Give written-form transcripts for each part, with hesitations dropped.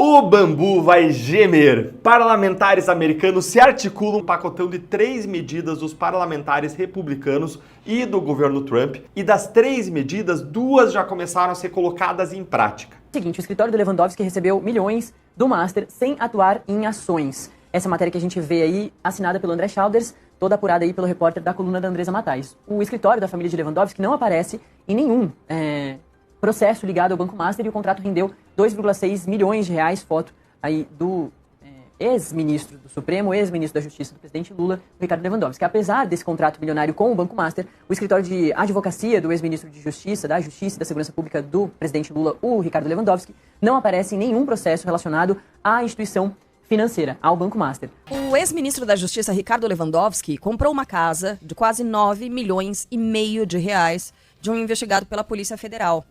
O bambu vai gemer. Parlamentares americanos se articulam um pacotão de 3 medidas dos parlamentares republicanos e do governo Trump. E das 3 medidas, 2 já começaram a ser colocadas em prática. Seguinte, o escritório do Lewandowski recebeu milhões do Master sem atuar em ações. Essa matéria que a gente vê aí, assinada pelo André Chalders, toda apurada aí pelo repórter da coluna da Andresa Matais. O escritório da família de Lewandowski não aparece em nenhum processo ligado ao Banco Master e o contrato rendeu 2,6 milhões de reais, foto aí do ex-ministro do Supremo, ex-ministro da Justiça do presidente Lula, Ricardo Lewandowski. Apesar desse contrato milionário com o Banco Master, o escritório de advocacia do ex-ministro de Justiça, da Justiça e da Segurança Pública do presidente Lula, o Ricardo Lewandowski, não aparece em nenhum processo relacionado à instituição financeira, ao Banco Master. O ex-ministro da Justiça, Ricardo Lewandowski, comprou uma casa de quase 9 milhões e meio de reais de um investigado pela Polícia Federal.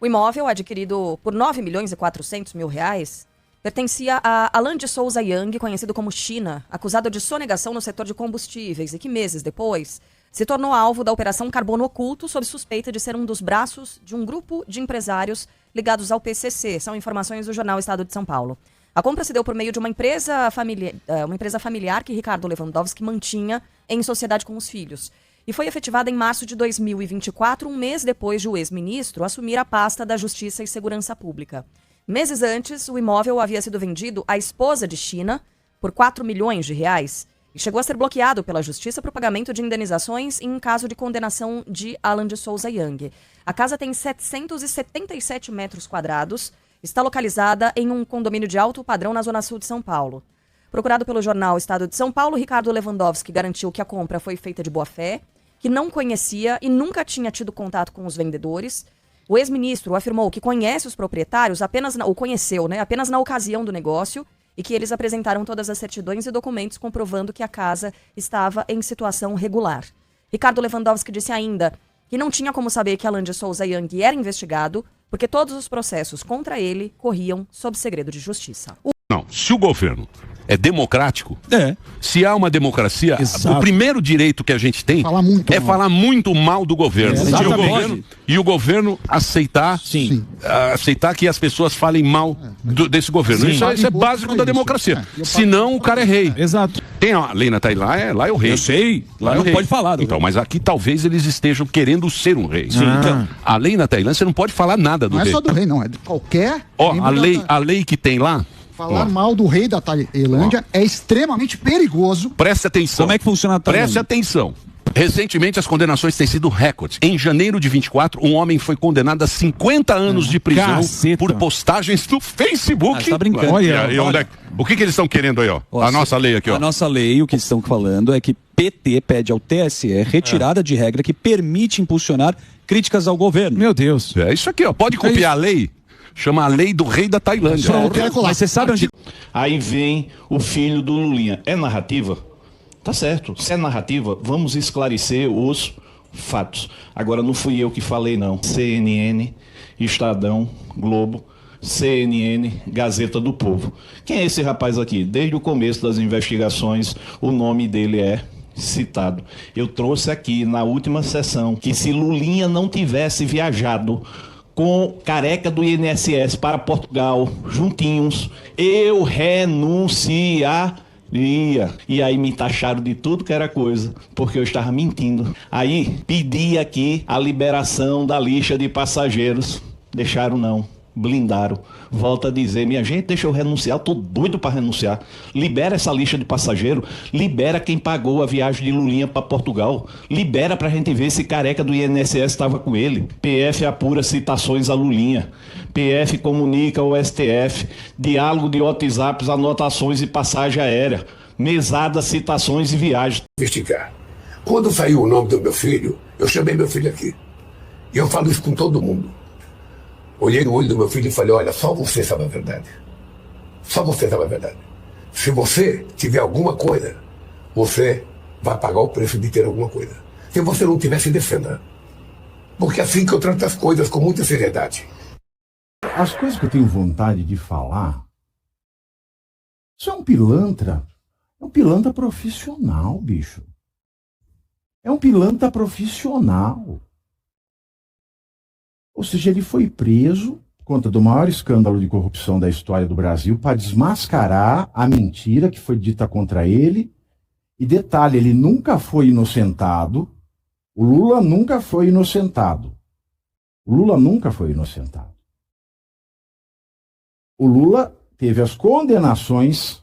O imóvel, adquirido por 9 milhões e 400 mil reais, pertencia a Alan de Souza Yang, conhecido como China, acusado de sonegação no setor de combustíveis e que meses depois se tornou alvo da Operação Carbono Oculto sob suspeita de ser um dos braços de um grupo de empresários ligados ao PCC. São informações do jornal Estado de São Paulo. A compra se deu por meio de uma empresa familiar que Ricardo Lewandowski mantinha em sociedade com os filhos. E foi efetivada em março de 2024, um mês depois de o ex-ministro assumir a pasta da Justiça e Segurança Pública. Meses antes, o imóvel havia sido vendido à esposa de China por 4 milhões de reais e chegou a ser bloqueado pela Justiça para o pagamento de indenizações em caso de condenação de Alan de Souza Yang. A casa tem 777 metros quadrados, está localizada em um condomínio de alto padrão na zona sul de São Paulo. Procurado pelo jornal Estado de São Paulo, Ricardo Lewandowski garantiu que a compra foi feita de boa fé, que não conhecia e nunca tinha tido contato com os vendedores. O ex-ministro afirmou que conhece os proprietários apenas na ocasião do negócio e que eles apresentaram todas as certidões e documentos comprovando que a casa estava em situação regular. Ricardo Lewandowski disse ainda que não tinha como saber que Alan de Souza Yang era investigado, porque todos os processos contra ele corriam sob segredo de justiça. Não, se o governo é democrático, se há uma democracia, Exato. o primeiro direito que a gente tem falar muito mal do governo. E o governo aceitar, aceitar que as pessoas falem mal desse governo. Isso é básico da democracia. Senão o cara é rei. Exato. Tem a lei na Tailândia, lá é o rei. Eu sei, lá não pode falar. Então, mas aqui talvez eles estejam querendo ser um rei. Então, a lei na Tailândia, você não pode falar nada do rei. Não é só do rei, não. É de qualquer... A lei que tem lá... Falar mal do rei da Tailândia é extremamente perigoso. Preste atenção. Como é que funciona a Tailândia? Preste atenção. Recentemente as condenações têm sido recordes. Em janeiro de 24, um homem foi condenado a 50 anos de prisão por postagens no Facebook. Você tá brincando. O que eles estão querendo aí, ó? A nossa lei aqui, ó. A nossa lei, o que estão falando é que PT pede ao TSE retirada de regra que permite impulsionar críticas ao governo. Meu Deus. É isso aqui, ó. Pode copiar a lei? Chama a lei do rei da Tailândia. Mas você sabe onde... Aí vem o filho do Lulinha. É narrativa? Tá certo. Se é narrativa, vamos esclarecer os fatos. Agora, não fui eu que falei, não. CNN, Estadão, Globo, CNN, Gazeta do Povo. Quem é esse rapaz aqui? Desde o começo das investigações, o nome dele é citado. Eu trouxe aqui na última sessão que se Lulinha não tivesse viajado com careca do INSS para Portugal, juntinhos, eu renunciaria. E aí me taxaram de tudo que era coisa, porque eu estava mentindo. Aí pedi aqui a liberação da lista de passageiros. Deixaram não, blindaram. Volto a dizer, minha gente, deixa eu renunciar, eu tô doido para renunciar. Libera essa lista de passageiro, libera quem pagou a viagem de Lulinha para Portugal, libera pra gente ver se careca do INSS estava com ele. PF apura citações a Lulinha, PF comunica ao STF, diálogo de WhatsApps, anotações e passagem aérea, mesada, citações e viagens. Investigar. Quando saiu o nome do meu filho, eu chamei meu filho aqui. E eu falo isso com todo mundo. Olhei no olho do meu filho e falei, olha, só você sabe a verdade. Só você sabe a verdade. Se você tiver alguma coisa, você vai pagar o preço de ter alguma coisa. Se você não tiver, se defenda. Porque é assim que eu trato as coisas, com muita seriedade. As coisas que eu tenho vontade de falar, isso é um pilantra. É um pilantra profissional, bicho. É um pilantra profissional. Ou seja, ele foi preso conta do maior escândalo de corrupção da história do Brasil para desmascarar a mentira que foi dita contra ele. E detalhe, ele nunca foi inocentado. O Lula nunca foi inocentado. O Lula nunca foi inocentado. O Lula teve as condenações,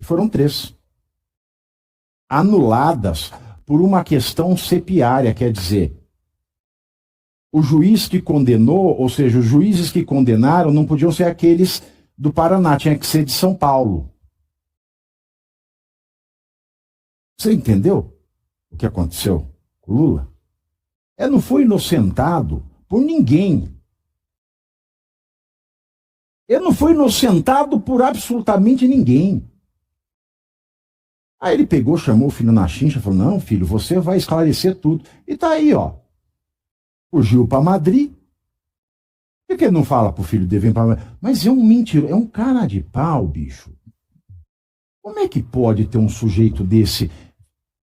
foram 3, anuladas por uma questão sepiária, quer dizer, o juiz que condenou, ou seja, os juízes que condenaram não podiam ser aqueles do Paraná, tinha que ser de São Paulo. Você entendeu o que aconteceu com o Lula? Ele não foi inocentado por ninguém. Ele não foi inocentado por absolutamente ninguém. Aí ele pegou, chamou o filho na chincha e falou, não, filho, você vai esclarecer tudo. E tá aí, ó. Fugiu para Madrid. Por que ele não fala pro filho dele, vem para Madrid? Mas é um mentiroso, é um cara de pau, bicho. Como é que pode ter um sujeito desse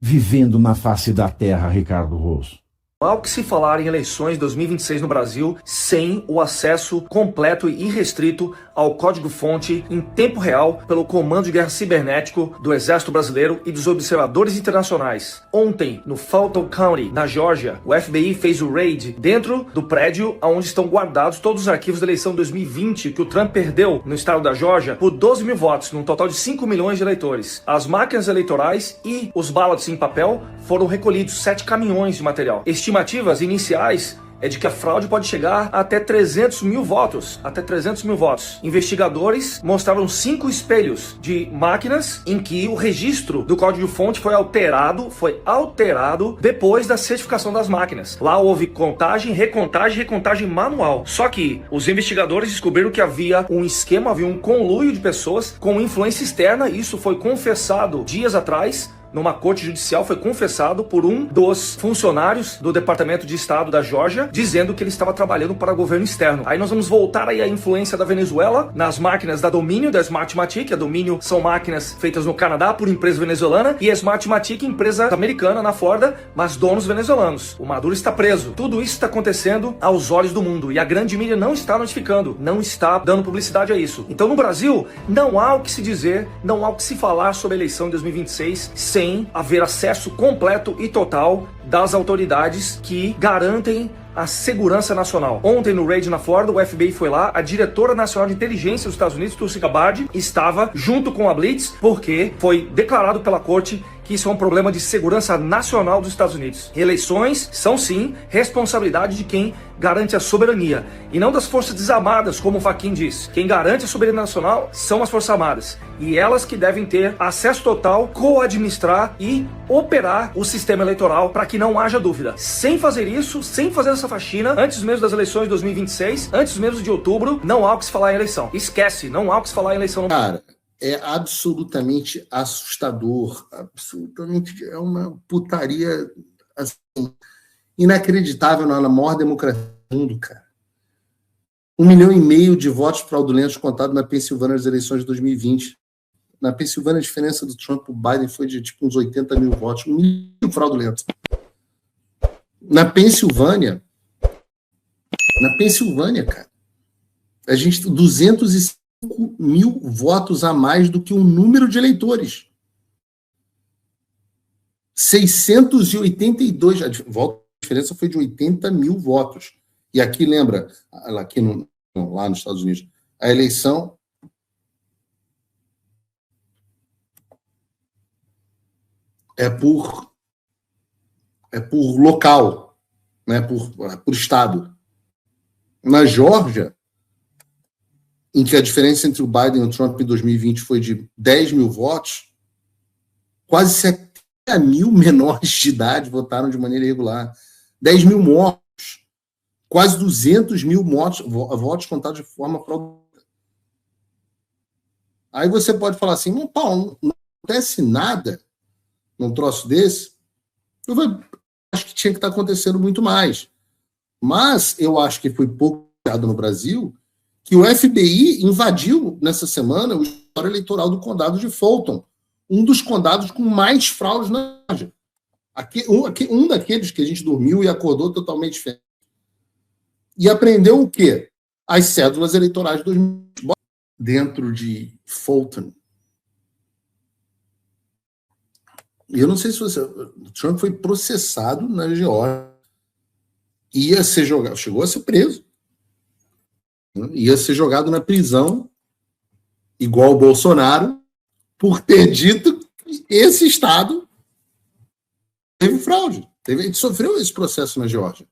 vivendo na face da terra, Ricardo Rosso? Ao que se falar em eleições de 2026 no Brasil sem o acesso completo e irrestrito ao código-fonte em tempo real pelo Comando de Guerra Cibernético do Exército Brasileiro e dos observadores internacionais. Ontem, no Fulton County, na Geórgia, o FBI fez o raid dentro do prédio onde estão guardados todos os arquivos da eleição 2020 que o Trump perdeu no estado da Geórgia por 12 mil votos, num total de 5 milhões de eleitores. As máquinas eleitorais e os ballots em papel foram recolhidos, 7 caminhões de material. Estimativas iniciais é de que a fraude pode chegar até 300 mil votos. Até 300 mil votos. Investigadores mostraram 5 espelhos de máquinas em que o registro do código-fonte foi alterado depois da certificação das máquinas. Lá houve contagem, recontagem manual. Só que os investigadores descobriram que havia um esquema, havia um conluio de pessoas com influência externa. Isso foi confessado dias atrás. Numa corte judicial, foi confessado por um dos funcionários do Departamento de Estado da Geórgia, dizendo que ele estava trabalhando para o governo externo. Aí nós vamos voltar aí à influência da Venezuela nas máquinas da Domínio, da Smartmatic. A Domínio são máquinas feitas no Canadá por empresa venezuelana, e a Smartmatic, empresa americana na Flórida, mas donos venezuelanos. O Maduro está preso. Tudo isso está acontecendo aos olhos do mundo, e a grande mídia não está notificando, não está dando publicidade a isso. Então no Brasil, não há o que se dizer, não há o que se falar sobre a eleição de 2026 sem haver acesso completo e total das autoridades que garantem a segurança nacional. Ontem no raid na Flórida, o FBI foi lá, a diretora nacional de inteligência dos Estados Unidos, Tulsi Gabbard, estava junto com a Blitz, porque foi declarado pela corte que isso é um problema de segurança nacional dos Estados Unidos. Eleições são sim responsabilidade de quem garante a soberania, e não das forças desarmadas, como o Fachin diz. Quem garante a soberania nacional são as Forças Armadas, e elas que devem ter acesso total, co-administrar e operar o sistema eleitoral para que não haja dúvida. Sem fazer isso, sem fazer essa faxina, antes mesmo das eleições de 2026, antes mesmo de outubro, não há o que se falar em eleição. Esquece, não há o que se falar em eleição. Cara, é absolutamente assustador, absolutamente, é uma putaria assim, inacreditável na maior democracia do mundo, cara. 1,5 milhão de votos fraudulentos contados na Pensilvânia nas eleições de 2020. Na Pensilvânia, a diferença do Trump para o Biden foi de tipo uns 80 mil votos, 1 milhão fraudulentos. Na Pensilvânia, cara, a gente 205 mil votos a mais do que o número de eleitores. 682, a diferença foi de 80 mil votos. E aqui, lembra, aqui lá nos Estados Unidos, a eleição é por local, né, por estado. Na Geórgia, em que a diferença entre o Biden e o Trump em 2020 foi de 10 mil votos, quase 70 mil menores de idade votaram de maneira irregular. 10 mil mortos, quase 200 mil votos contados de forma fraudulenta. Aí você pode falar assim, Paulo, não acontece nada num troço desse? Eu acho que tinha que estar acontecendo muito mais. Mas eu acho que foi pouco criado no Brasil que o FBI invadiu nessa semana o escritório eleitoral do condado de Fulton, um dos condados com mais fraudes na Geórgia. Um daqueles que a gente dormiu e acordou totalmente diferente. E aprendeu o quê? as cédulas eleitorais de 2020 dentro de Fulton. E eu não sei se Trump foi processado na Geórgia, ia ser jogado, chegou a ser preso, né? Ia ser jogado na prisão, igual o Bolsonaro, por ter dito que esse estado teve fraude. Ele sofreu esse processo na Geórgia.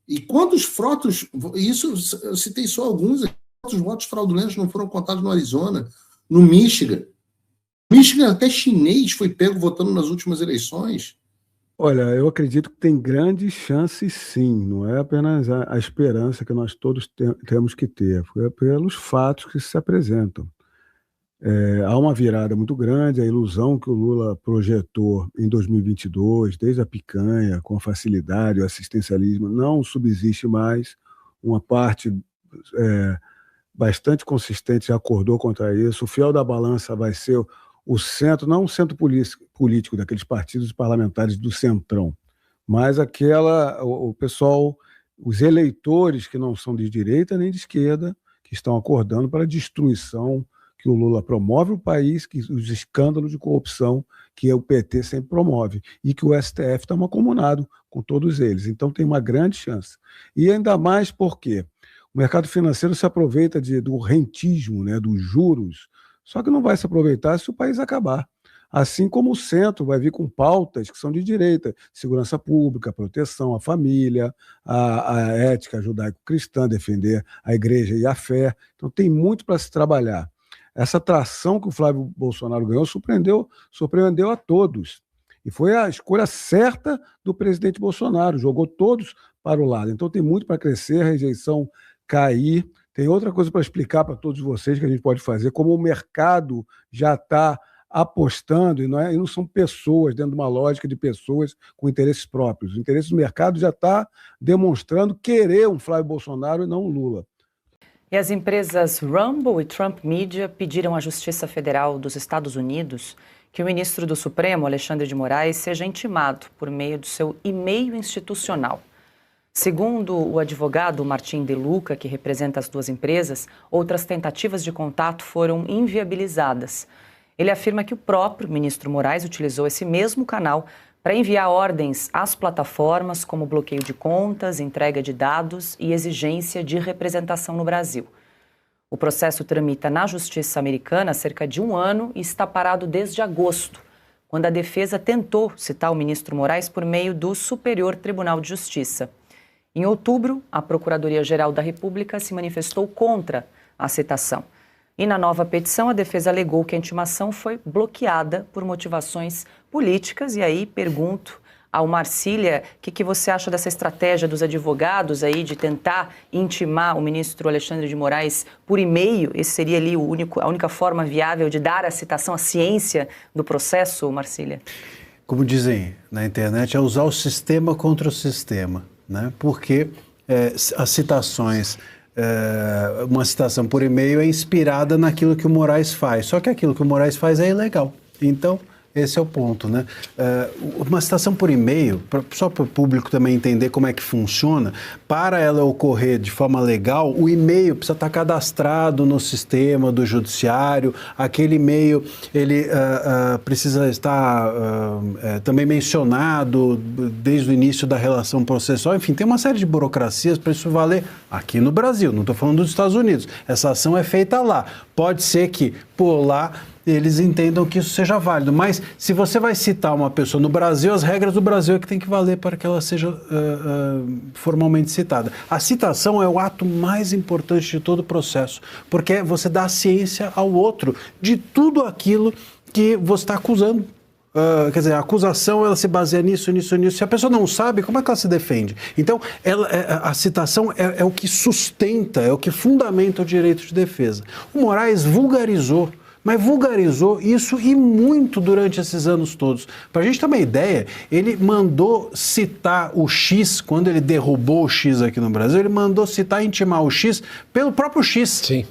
E quantos votos, isso eu citei só alguns, quantos votos fraudulentos não foram contados no Arizona, no Michigan? Michigan, até chinês foi pego votando nas últimas eleições. Olha, eu acredito que tem grandes chances, sim. Não é apenas a esperança que nós todos temos que ter, é pelos fatos que se apresentam. Há uma virada muito grande, a ilusão que o Lula projetou em 2022, desde a picanha, com a facilidade, o assistencialismo, não subsiste mais. Uma parte bastante consistente já acordou contra isso. O fiel da balança vai ser o centro, não o centro político daqueles partidos parlamentares do centrão, mas o pessoal, os eleitores que não são de direita nem de esquerda, que estão acordando para a destruição que o Lula promove o país, que os escândalos de corrupção que o PT sempre promove, e que o STF está mancomunado com todos eles. Então tem uma grande chance. E ainda mais porque o mercado financeiro se aproveita do rentismo, né, dos juros, só que não vai se aproveitar se o país acabar. Assim como o centro vai vir com pautas que são de direita, segurança pública, proteção à família, a ética judaico-cristã, defender a igreja e a fé. Então tem muito para se trabalhar. Essa tração que o Flávio Bolsonaro ganhou surpreendeu a todos. E foi a escolha certa do presidente Bolsonaro, jogou todos para o lado. Então tem muito para crescer, a rejeição cair. Tem outra coisa para explicar para todos vocês que a gente pode fazer, como o mercado já está apostando, e não são pessoas, dentro de uma lógica de pessoas com interesses próprios. O interesse do mercado já está demonstrando querer um Flávio Bolsonaro e não um Lula. E as empresas Rumble e Trump Media pediram à Justiça Federal dos Estados Unidos que o ministro do Supremo, Alexandre de Moraes, seja intimado por meio do seu e-mail institucional. Segundo o advogado Martim De Luca, que representa as duas empresas, outras tentativas de contato foram inviabilizadas. Ele afirma que o próprio ministro Moraes utilizou esse mesmo canal para enviar ordens às plataformas como bloqueio de contas, entrega de dados e exigência de representação no Brasil. O processo tramita na Justiça Americana há cerca de 1 ano e está parado desde agosto, quando a defesa tentou citar o ministro Moraes por meio do Superior Tribunal de Justiça. Em outubro, a Procuradoria-Geral da República se manifestou contra a citação. E na nova petição, a defesa alegou que a intimação foi bloqueada por motivações políticas. E aí pergunto ao Marcília, o que você acha dessa estratégia dos advogados aí de tentar intimar o ministro Alexandre de Moraes por e-mail? Esse seria ali a única forma viável de dar a citação, a ciência do processo, Marcília? Como dizem na internet, é usar o sistema contra o sistema, né? Porque as citações... uma citação por e-mail é inspirada naquilo que o Moraes faz. Só que aquilo que o Moraes faz é ilegal. Então, esse é o ponto, né? Uma citação por e-mail, só para o público também entender como é que funciona, para ela ocorrer de forma legal, o e-mail precisa estar cadastrado no sistema do judiciário, aquele e-mail ele precisa estar também mencionado desde o início da relação processual, enfim, tem uma série de burocracias para isso valer aqui no Brasil, não estou falando dos Estados Unidos, essa ação é feita lá, pode ser que por lá eles entendam que isso seja válido. Mas se você vai citar uma pessoa no Brasil, as regras do Brasil é que tem que valer para que ela seja formalmente citada. A citação é o ato mais importante de todo o processo, porque você dá a ciência ao outro de tudo aquilo que você está acusando. Quer dizer, a acusação ela se baseia nisso. Se a pessoa não sabe, como é que ela se defende? Então, a citação é o que sustenta, é o que fundamenta o direito de defesa. O Moraes vulgarizou isso e muito durante esses anos todos. Para a gente ter uma ideia, ele mandou citar o X, quando ele derrubou o X aqui no Brasil, ele mandou citar e intimar o X pelo próprio X. Sim.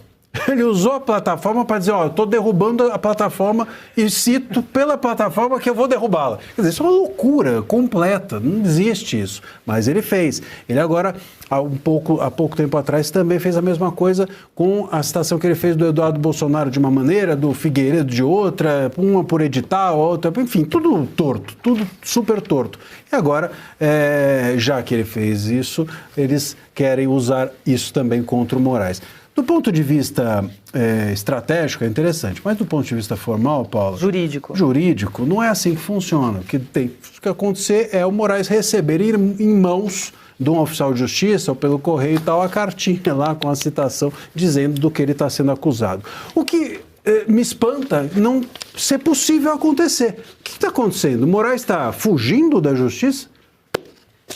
Ele usou a plataforma para dizer, eu estou derrubando a plataforma e cito pela plataforma que eu vou derrubá-la. Quer dizer, isso é uma loucura completa, não existe isso. Mas ele fez. Ele agora, há pouco tempo atrás, também fez a mesma coisa com a citação que ele fez do Eduardo Bolsonaro de uma maneira, do Figueiredo de outra, uma por edital, outra, enfim, tudo torto, tudo super torto. E agora, já que ele fez isso, eles querem usar isso também contra o Moraes. Do ponto de vista estratégico é interessante, mas do ponto de vista formal, Paulo... Jurídico, não é assim que funciona. O que tem que acontecer é o Moraes receber em mãos de um oficial de justiça ou pelo correio e tal, a cartinha lá com a citação dizendo do que ele está sendo acusado. O que me espanta não ser possível acontecer. O que está acontecendo? O Moraes está fugindo da justiça?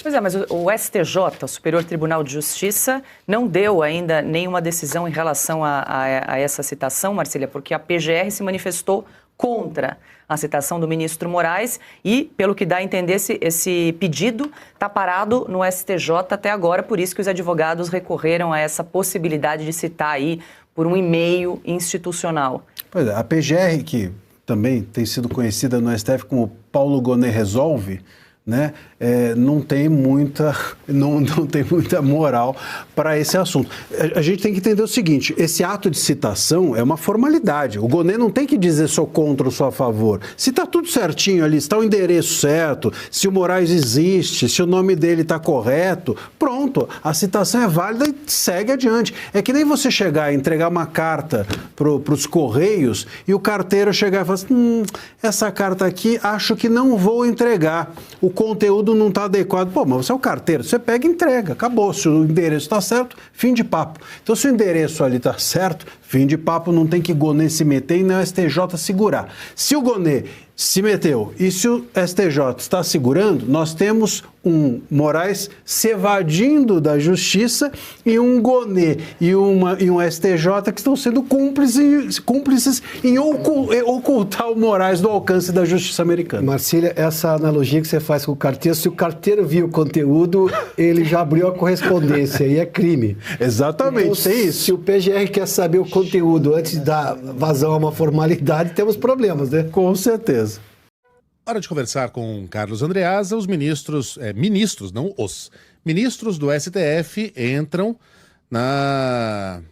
Pois é, mas o STJ, o Superior Tribunal de Justiça, não deu ainda nenhuma decisão em relação a essa citação, Marcília, porque a PGR se manifestou contra a citação do ministro Moraes e, pelo que dá a entender, esse pedido está parado no STJ até agora, por isso que os advogados recorreram a essa possibilidade de citar aí por um e-mail institucional. Pois é, a PGR, que também tem sido conhecida no STF como Paulo Gonet Resolve, né, não tem muita moral para esse assunto. A gente tem que entender o seguinte, esse ato de citação é uma formalidade. O Gonet não tem que dizer sou contra ou sou a favor. Se está tudo certinho ali, se está o endereço certo, se o Moraes existe, se o nome dele está correto, pronto, a citação é válida e segue adiante. É que nem você chegar e entregar uma carta para os Correios e o carteiro chegar e falar assim, essa carta aqui acho que não vou entregar. O conteúdo não está adequado. Pô, mas você é o carteiro, você pega e entrega, acabou. Se o endereço está certo, fim de papo. Então, se o endereço ali está certo, fim de papo, não tem que Gonet se meter e nem o STJ segurar. Se o Gonet se meteu e se o STJ está segurando, nós temos um Moraes se evadindo da justiça e um Gonet e um STJ que estão sendo cúmplices em ocultar o Moraes do alcance da justiça americana. Marcília, essa analogia que você faz com o carteiro, se o carteiro viu o conteúdo, ele já abriu a correspondência e é crime. Exatamente, então, se o PGR quer saber o conteúdo antes de dar vazão a uma formalidade, temos problemas, né? Com certeza. Hora de conversar com Carlos Andreasa, os ministros do STF entram na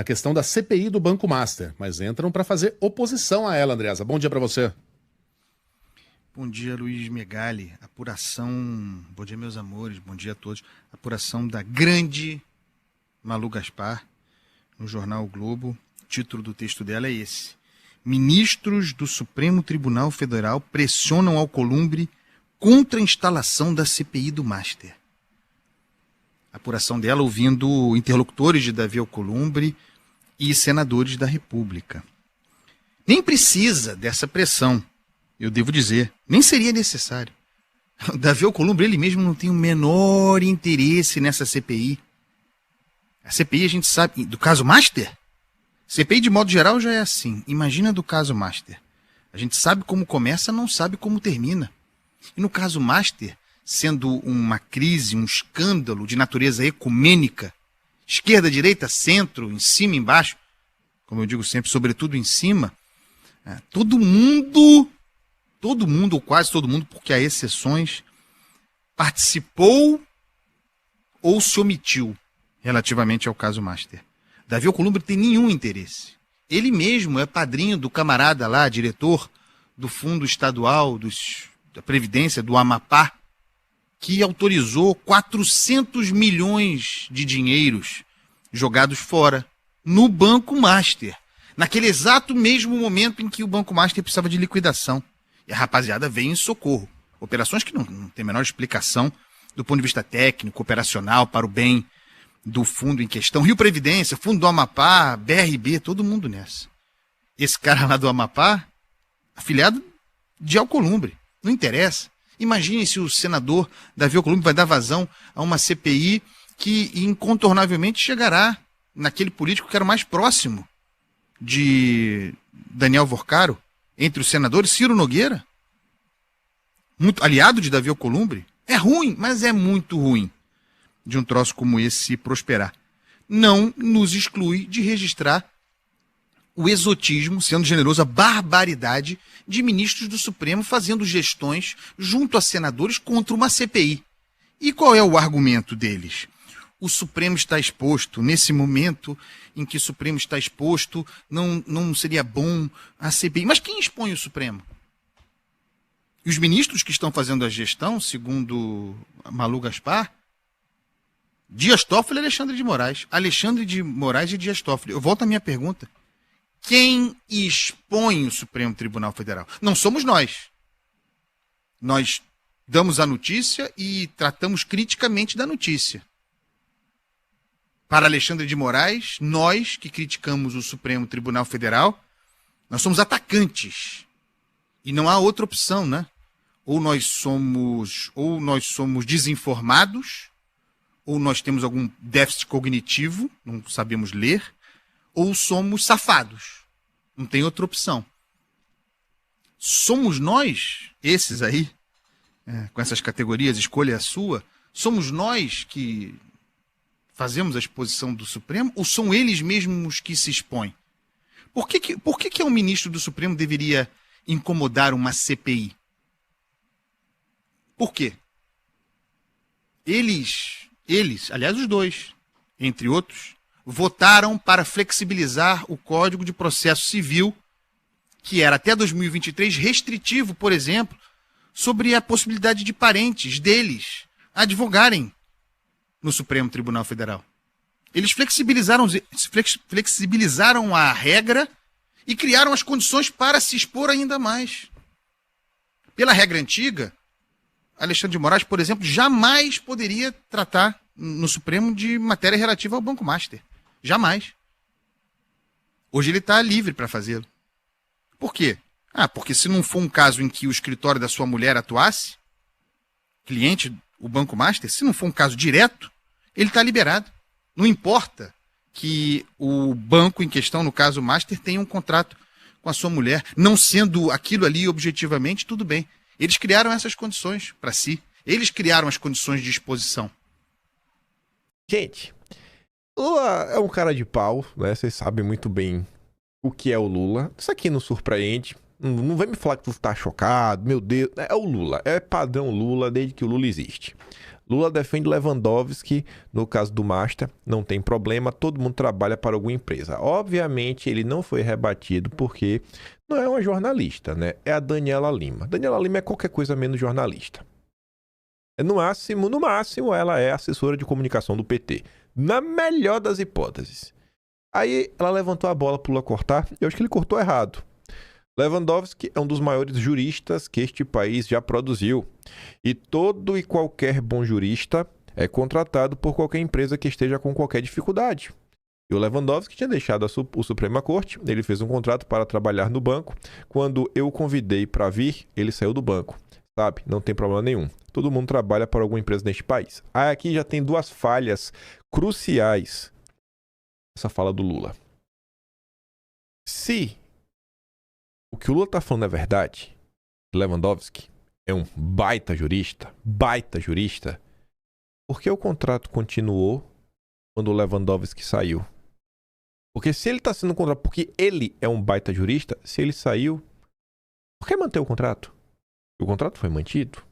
questão da CPI do Banco Master, mas entram para fazer oposição a ela, Andreasa. Bom dia para você. Bom dia, Luiz Megali. Bom dia, meus amores, bom dia a todos. Apuração da grande Malu Gaspar, no jornal o Globo. O título do texto dela é esse. Ministros do Supremo Tribunal Federal pressionam Alcolumbre contra a instalação da CPI do Master. A apuração dela ouvindo interlocutores de Davi Alcolumbre e senadores da República. Nem precisa dessa pressão, eu devo dizer, nem seria necessário. O Davi Alcolumbre, ele mesmo não tem o menor interesse nessa CPI. A CPI, a gente sabe, do caso Master? CPI, de modo geral, já é assim. Imagina do caso Master. A gente sabe como começa, não sabe como termina. E no caso Master, sendo uma crise, um escândalo de natureza ecumênica, esquerda, direita, centro, em cima, embaixo, como eu digo sempre, sobretudo em cima, todo mundo, ou quase todo mundo, porque há exceções, participou ou se omitiu relativamente ao caso Master. Davi Alcolumbre tem nenhum interesse. Ele mesmo é padrinho do camarada lá, diretor do Fundo Estadual da Previdência do Amapá, que autorizou 400 milhões de dinheiros jogados fora no Banco Master, naquele exato mesmo momento em que o Banco Master precisava de liquidação. E a rapaziada veio em socorro. Operações que não tem a menor explicação do ponto de vista técnico, operacional, para o bem do fundo em questão. Rio Previdência, Fundo do Amapá, BRB, todo mundo nessa. Esse cara lá do Amapá, afiliado de Alcolumbre, não interessa. Imagine se o senador Davi Alcolumbre vai dar vazão a uma CPI que incontornavelmente chegará naquele político que era o mais próximo de Daniel Vorcaro, entre os senadores, Ciro Nogueira, muito aliado de Davi Alcolumbre. É ruim, mas é muito ruim de um troço como esse prosperar. não nos exclui de registrar o exotismo, sendo generoso, a barbaridade de ministros do Supremo fazendo gestões junto a senadores contra uma CPI. E qual é o argumento deles? O Supremo está exposto. Nesse momento em que o Supremo está exposto, não seria bom a CPI. Mas quem expõe o Supremo? E os ministros que estão fazendo a gestão, segundo Malu Gaspar, Dias Toffoli e Alexandre de Moraes. Alexandre de Moraes e Dias Toffoli. Eu volto à minha pergunta. Quem expõe o Supremo Tribunal Federal? Não somos nós. Nós damos a notícia e tratamos criticamente da notícia. Para Alexandre de Moraes, nós que criticamos o Supremo Tribunal Federal, nós somos atacantes. E não há outra opção, né? Ou nós somos desinformados, ou nós temos algum déficit cognitivo, não sabemos ler, ou somos safados. Não tem outra opção. Somos nós, esses aí, com essas categorias, escolha a sua, somos nós que fazemos a exposição do Supremo, ou são eles mesmos que se expõem? Por que um ministro do Supremo deveria incomodar uma CPI? Por quê? Eles, aliás, os dois, entre outros, votaram para flexibilizar o Código de Processo Civil, que era até 2023 restritivo, por exemplo, sobre a possibilidade de parentes deles advogarem no Supremo Tribunal Federal. Eles flexibilizaram a regra e criaram as condições para se expor ainda mais. Pela regra antiga, Alexandre de Moraes, por exemplo, jamais poderia tratar no Supremo de matéria relativa ao Banco Master. Jamais. Hoje ele está livre para fazê-lo. Por quê? Porque se não for um caso em que o escritório da sua mulher atuasse, cliente, o Banco Master, se não for um caso direto, ele está liberado. Não importa que o banco em questão, no caso o Master, tenha um contrato com a sua mulher. Não sendo aquilo ali objetivamente, tudo bem. Eles criaram essas condições para si. Eles criaram as condições de exposição. Gente, Lula é um cara de pau, né? Vocês sabem muito bem o que é o Lula. Isso aqui não surpreende. Não vem me falar que tu tá chocado. Meu Deus, é o Lula. É padrão Lula desde que o Lula existe. Lula defende Lewandowski, no caso do Master, não tem problema, todo mundo trabalha para alguma empresa. Obviamente, ele não foi rebatido porque não é uma jornalista, né? É a Daniela Lima. Daniela Lima é qualquer coisa menos jornalista. No máximo, ela é assessora de comunicação do PT. Na melhor das hipóteses. Aí, ela levantou a bola para o Lula cortar, eu acho que ele cortou errado. Lewandowski é um dos maiores juristas que este país já produziu. E todo e qualquer bom jurista é contratado por qualquer empresa que esteja com qualquer dificuldade. E o Lewandowski tinha deixado o Suprema Corte, ele fez um contrato para trabalhar no banco. Quando eu o convidei para vir, ele saiu do banco. Sabe? Não tem problema nenhum. Todo mundo trabalha para alguma empresa neste país. Aí aqui já tem duas falhas cruciais nessa fala do Lula. Se o que o Lula está falando é verdade, Lewandowski é um baita jurista, por que o contrato continuou quando o Lewandowski saiu? Porque se ele está sendo contratado porque ele é um baita jurista, se ele saiu, por que manter o contrato? O contrato foi mantido.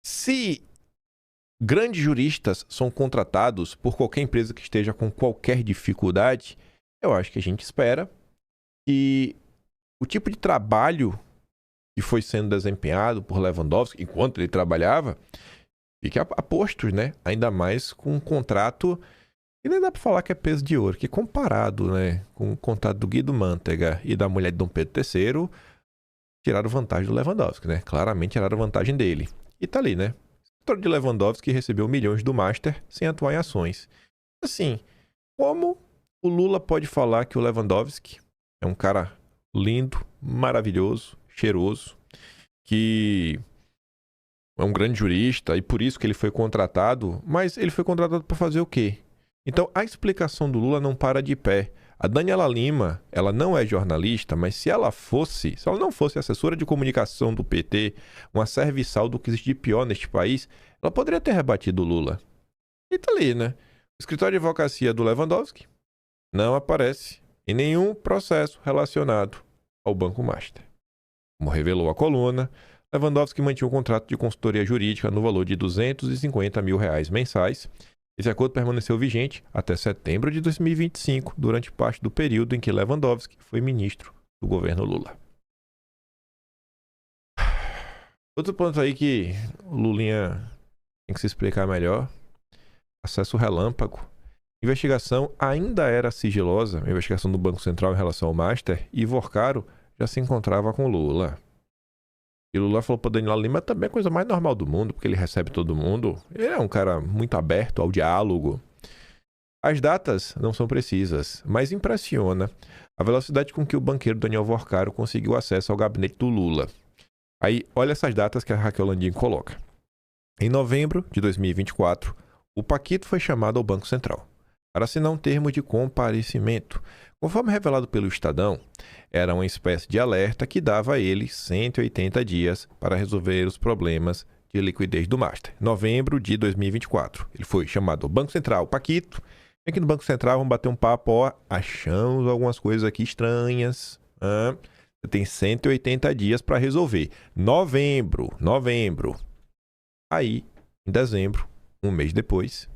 Se grandes juristas são contratados por qualquer empresa que esteja com qualquer dificuldade, eu acho que a gente espera que o tipo de trabalho que foi sendo desempenhado por Lewandowski enquanto ele trabalhava fique a postos, né? Ainda mais com um contrato que nem dá para falar que é peso de ouro, que comparado, né, com o contrato do Guido Mantega e da mulher de Dom Pedro III, tiraram vantagem do Lewandowski, né? Claramente tiraram vantagem dele. E tá ali, né? O escritório de Lewandowski recebeu milhões do Master sem atuar em ações. Assim, como o Lula pode falar que o Lewandowski é um cara lindo, maravilhoso, cheiroso, que é um grande jurista e por isso que ele foi contratado, mas ele foi contratado para fazer o quê? Então a explicação do Lula não para de pé. A Daniela Lima, ela não é jornalista, mas se ela não fosse assessora de comunicação do PT, uma serviçal do que existe de pior neste país, ela poderia ter rebatido o Lula. E tá ali, né? O escritório de advocacia do Lewandowski não aparece em nenhum processo relacionado ao Banco Master. Como revelou a coluna, Lewandowski mantinha um contrato de consultoria jurídica no valor de R$250 mil mensais. Esse acordo permaneceu vigente até setembro de 2025, durante parte do período em que Lewandowski foi ministro do governo Lula. Outro ponto aí que o Lulinha tem que se explicar melhor: acesso relâmpago. A investigação ainda era sigilosa, a investigação do Banco Central em relação ao Master, e Vorcaro já se encontrava com Lula. E Lula falou para Danilo Lima também é a coisa mais normal do mundo, porque ele recebe todo mundo. Ele é um cara muito aberto ao diálogo. As datas não são precisas, mas impressiona a velocidade com que o banqueiro Daniel Vorcaro conseguiu acesso ao gabinete do Lula. Aí, olha essas datas que a Raquel Landim coloca. Em novembro de 2024, o Paquito foi chamado ao Banco Central para assinar um termo de comparecimento. Conforme revelado pelo Estadão, era uma espécie de alerta que dava a ele 180 dias para resolver os problemas de liquidez do Master. Novembro de 2024. Ele foi chamado ao Banco Central. Paquito, vem aqui no Banco Central, vamos bater um papo. Ó, achamos algumas coisas aqui estranhas. Você tem 180 dias para resolver. Novembro. Aí, em dezembro, um mês depois,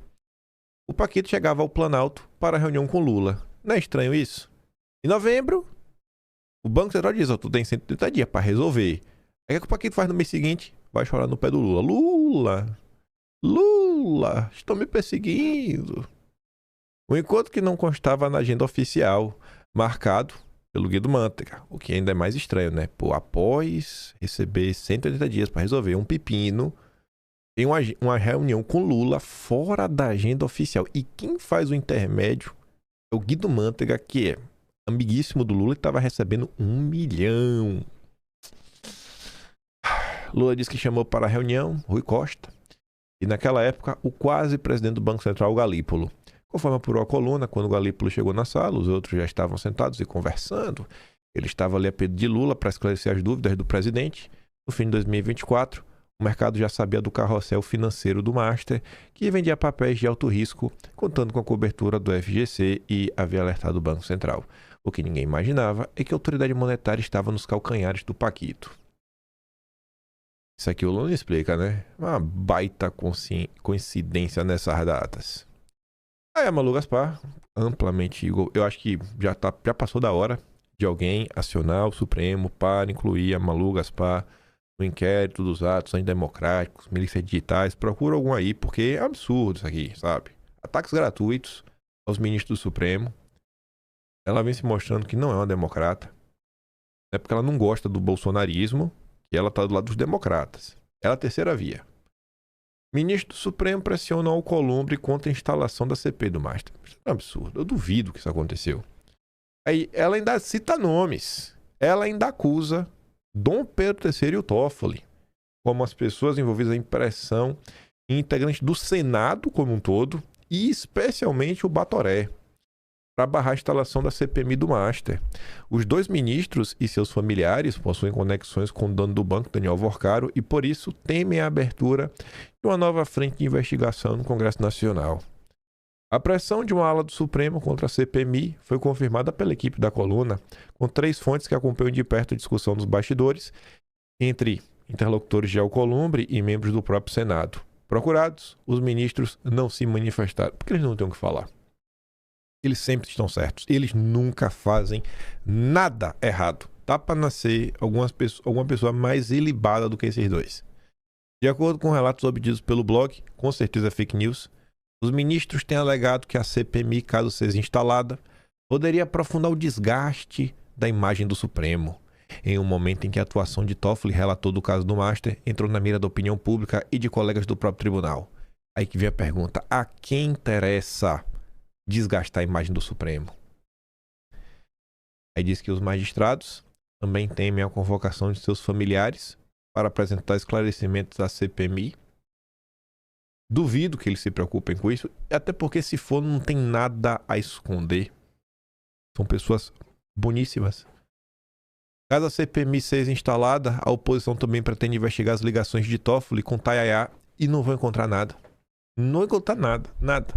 o Paquito chegava ao Planalto para a reunião com Lula. Não é estranho isso? Em novembro, o Banco Central diz: tu tem 180 dias para resolver. Aí o que o Paquito faz no mês seguinte? Vai chorar no pé do Lula. Lula, estão me perseguindo. Um encontro que não constava na agenda oficial, marcado pelo Guido Mantega. O que ainda é mais estranho, né? Pô, após receber 180 dias para resolver um pepino, tem uma reunião com Lula fora da agenda oficial. E quem faz o intermédio é o Guido Mantega, que é amiguíssimo do Lula e estava recebendo 1 milhão. Lula disse que chamou para a reunião Rui Costa e, naquela época, o quase presidente do Banco Central, Galípolo. Conforme apurou a coluna, quando o Galípolo chegou na sala, os outros já estavam sentados e conversando. Ele estava ali a pedido de Lula para esclarecer as dúvidas do presidente. No fim de 2024, o mercado já sabia do carrossel financeiro do Master, que vendia papéis de alto risco, contando com a cobertura do FGC, e havia alertado o Banco Central. O que ninguém imaginava é que a autoridade monetária estava nos calcanhares do Paquito. Isso aqui o Lula explica, né? Uma baita coincidência nessas datas. Aí a Malu Gaspar, amplamente, eu acho que já passou da hora de alguém acionar o Supremo para incluir a Malu Gaspar no inquérito dos atos antidemocráticos, milícias digitais. Procura algum aí, porque é absurdo isso aqui, sabe? Ataques gratuitos aos ministros do Supremo. Ela vem se mostrando que não é uma democrata. É porque ela não gosta do bolsonarismo, e ela está do lado dos democratas. Ela é a terceira via. Ministro do Supremo pressiona Alcolumbre contra a instalação da CPI do Master. Isso é um absurdo. Eu duvido que isso aconteceu. Aí ela ainda cita nomes. Ela ainda acusa Dom Pedro III e o Toffoli como as pessoas envolvidas em pressão e integrantes do Senado como um todo, e especialmente o Batoré, para barrar a instalação da CPMI do Master. Os dois ministros e seus familiares possuem conexões com o dono do banco, Daniel Vorcaro, e por isso temem a abertura de uma nova frente de investigação no Congresso Nacional. A pressão de uma ala do Supremo contra a CPMI foi confirmada pela equipe da coluna, com 3 fontes que acompanham de perto a discussão dos bastidores entre interlocutores de Alcolumbre e membros do próprio Senado. Procurados, os ministros não se manifestaram, porque eles não têm o que falar. Eles sempre estão certos. Eles nunca fazem nada errado. Tá para nascer alguma pessoa mais ilibada do que esses dois. De acordo com relatos obtidos pelo blog, com certeza é fake news, os ministros têm alegado que a CPMI, caso seja instalada, poderia aprofundar o desgaste da imagem do Supremo, em um momento em que a atuação de Toffoli, relator do caso do Master, entrou na mira da opinião pública e de colegas do próprio tribunal. Aí que vem a pergunta: a quem interessa desgastar a imagem do Supremo? Aí diz que os magistrados também temem a convocação de seus familiares para apresentar esclarecimentos à CPMI. Duvido que eles se preocupem com isso, até porque, se for, não tem nada a esconder. São pessoas boníssimas. Caso a CPMI seja instalada, a oposição também pretende investigar as ligações de Toffoli com Tayaya e não vão encontrar nada. Não vão encontrar nada, nada.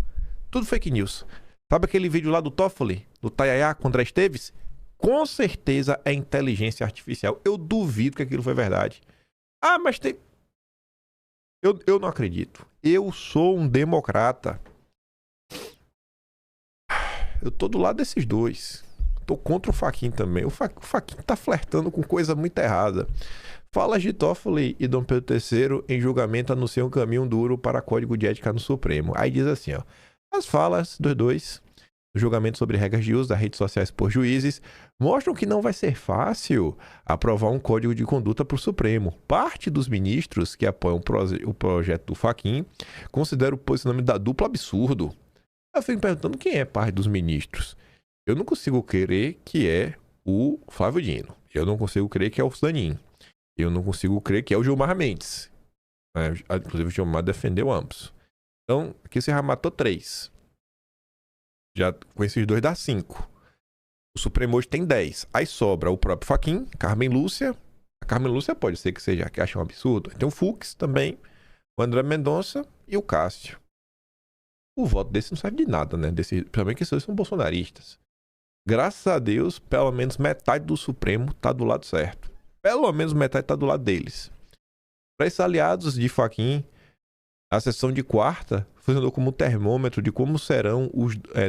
Tudo fake news. Sabe aquele vídeo lá do Toffoli, do Tayaya com André Esteves? Com certeza é inteligência artificial. Eu duvido que aquilo foi verdade. Ah, mas tem... Eu não acredito. Eu sou um democrata. Eu tô do lado desses dois. Tô contra o Fachin também. O Fachin tá flertando com coisa muito errada. Falas de Toffoli e Dom Pedro III em julgamento anunciam um caminho duro para código de ética no Supremo. Aí diz assim, ó. As falas dos dois, no julgamento sobre regras de uso das redes sociais por juízes, mostram que não vai ser fácil aprovar um código de conduta para o Supremo. Parte dos ministros que apoiam o projeto do Fachin consideram o posicionamento da dupla absurdo. Eu fico perguntando quem é parte dos ministros. Eu não consigo crer que é o Flávio Dino. Eu não consigo crer que é o Zanin. Eu não consigo crer que é o Gilmar Mendes. Inclusive o Gilmar defendeu ambos. Então, aqui você já matou 3. Já com esses 2 dá 5. O Supremo hoje tem 10. Aí sobra o próprio Fachin, Carmen Lúcia. A Carmen Lúcia pode ser que seja que acha um absurdo. Tem o Fux também, o André Mendonça e o Cássio. O voto desse não serve de nada, né? Principalmente que esses dois são bolsonaristas. Graças a Deus, pelo menos metade do Supremo tá do lado certo. Pelo menos metade tá do lado deles. Para esses aliados de Fachin, a sessão de quarta funcionou como um termômetro de como serão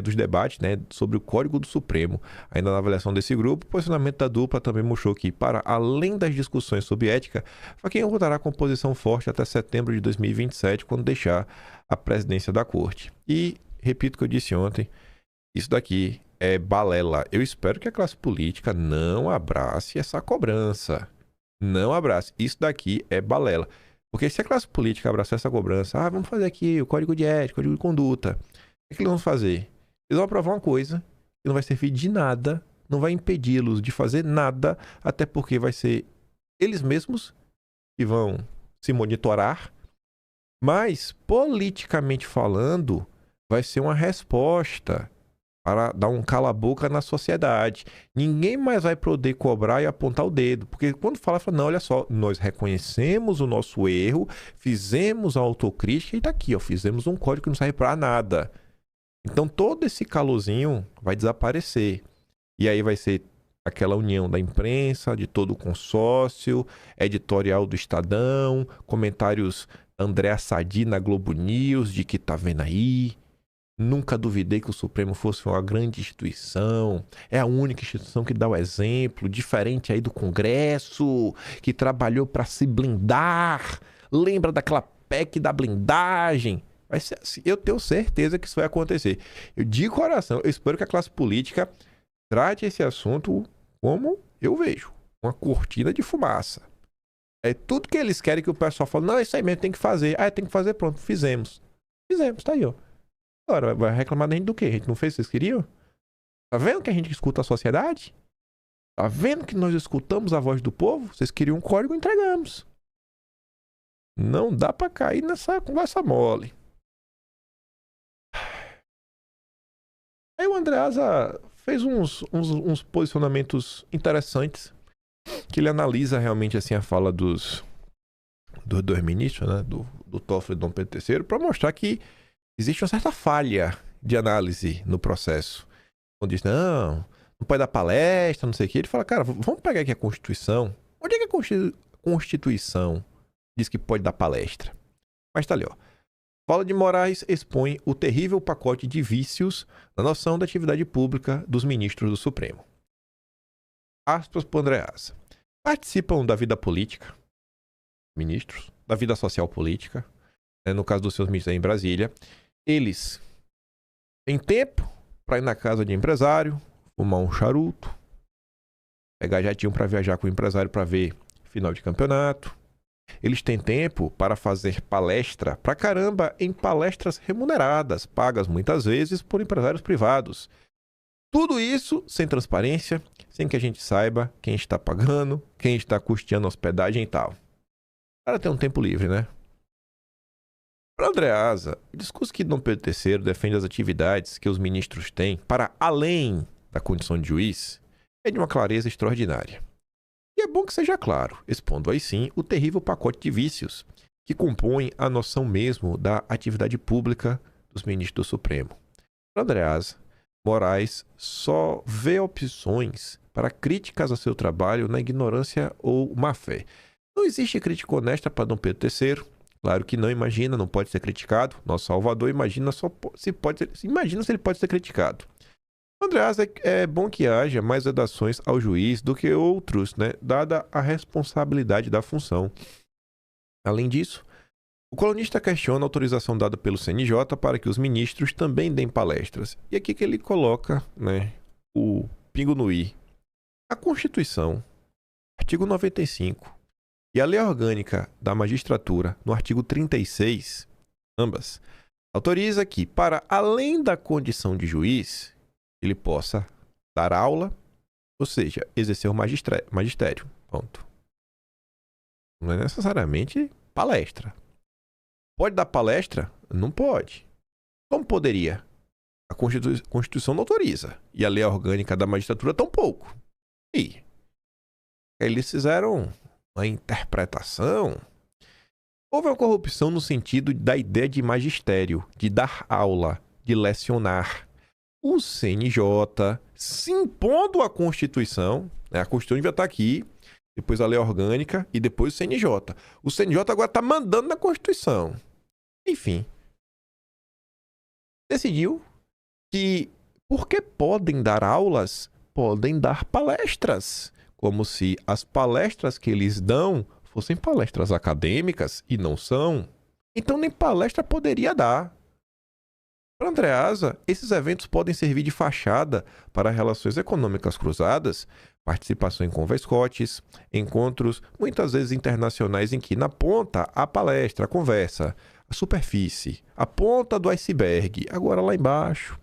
dos debates, né, sobre o Código do Supremo. Ainda na avaliação desse grupo, o posicionamento da dupla também mostrou que, para além das discussões sobre ética, Fachin voltará com posição forte até setembro de 2027, quando deixar a presidência da corte. E, repito o que eu disse ontem, isso daqui é balela. Eu espero que a classe política não abrace essa cobrança. Não abrace. Isso daqui é balela. Porque se a classe política abraçar essa cobrança, vamos fazer aqui o código de ética, o código de conduta. O que eles vão fazer? Eles vão aprovar uma coisa que não vai servir de nada, não vai impedi-los de fazer nada, até porque vai ser eles mesmos que vão se monitorar. Mas, politicamente falando, vai ser uma resposta para dar um cala-boca na sociedade. Ninguém mais vai poder cobrar e apontar o dedo. Porque quando fala, não, olha só, nós reconhecemos o nosso erro, fizemos a autocrítica e tá aqui, ó, fizemos um código que não serve para nada. Então todo esse calorzinho vai desaparecer. E aí vai ser aquela união da imprensa, de todo o consórcio, editorial do Estadão, comentários André Sadi na Globo News, de que tá vendo aí. Nunca duvidei que o Supremo fosse uma grande instituição. É a única instituição que dá o exemplo, diferente aí do Congresso, que trabalhou para se blindar. Lembra daquela PEC da blindagem? Vai ser assim. Eu tenho certeza que isso vai acontecer. Eu, de coração, eu espero que a classe política trate esse assunto como eu vejo, uma cortina de fumaça. É tudo que eles querem que o pessoal fale, não, isso aí mesmo tem que fazer. Tem que fazer, pronto, fizemos. Fizemos, tá aí, ó. Agora, vai reclamar da gente do quê? A gente não fez o que vocês queriam? Tá vendo que a gente escuta a sociedade? Tá vendo que nós escutamos a voz do povo? Vocês queriam um código, entregamos. Não dá pra cair nessa conversa mole. Aí o Andreasa fez uns posicionamentos interessantes, que ele analisa realmente assim a fala dos dois ministros, né? Do Toffoli e do Dom Pedro III, para mostrar que existe uma certa falha de análise no processo. Quando diz, não pode dar palestra, não sei o que. Ele fala, cara, vamos pegar aqui a Constituição. Onde é que a Constituição diz que pode dar palestra? Mas tá ali, ó. Fala de Moraes expõe o terrível pacote de vícios na noção da atividade pública dos ministros do Supremo. Aspas para Andreasa. Participam da vida política, ministros, da vida social política, né, no caso dos seus ministros aí em Brasília. Eles têm tempo para ir na casa de empresário, fumar um charuto, pegar jatinho para viajar com o empresário para ver final de campeonato. Eles têm tempo para fazer palestra pra caramba em palestras remuneradas, pagas muitas vezes por empresários privados. Tudo isso sem transparência, sem que a gente saiba quem está pagando, quem está custeando a hospedagem e tal. O cara tem um tempo livre, né? Para Andreasa, o discurso que Dom Pedro III defende as atividades que os ministros têm para além da condição de juiz é de uma clareza extraordinária. E é bom que seja claro, expondo aí sim o terrível pacote de vícios que compõem a noção mesmo da atividade pública dos ministros do Supremo. Andreasa Moraes só vê opções para críticas ao seu trabalho na ignorância ou má fé. Não existe crítica honesta para Dom Pedro III. Claro que não imagina, não pode ser criticado. Nosso Salvador imagina imagina se ele pode ser criticado. Andreasa, é bom que haja mais vedações ao juiz do que outros, né, dada a responsabilidade da função. Além disso, o colunista questiona a autorização dada pelo CNJ para que os ministros também deem palestras. E aqui que ele coloca, né, o pingo no i. A Constituição, artigo 95, e a Lei Orgânica da Magistratura, no artigo 36, ambas, autoriza que, para além da condição de juiz, ele possa dar aula, ou seja, exercer o magistério. Ponto. Não é necessariamente palestra. Pode dar palestra? Não pode. Como poderia? A Constituição não autoriza. E a Lei Orgânica da Magistratura tampouco. E eles fizeram uma interpretação. Houve uma corrupção no sentido da ideia de magistério, de dar aula, de lecionar. O CNJ se impondo à Constituição, né? A Constituição devia estar aqui, depois a Lei Orgânica e depois o CNJ. O CNJ agora está mandando na Constituição. Enfim, decidiu que, porque podem dar aulas, podem dar palestras. Como se as palestras que eles dão fossem palestras acadêmicas, e não são. Então nem palestra poderia dar. Para Andreasa, esses eventos podem servir de fachada para relações econômicas cruzadas, participação em converscotes, encontros muitas vezes internacionais em que na ponta a palestra, a conversa, a superfície, a ponta do iceberg, agora lá embaixo,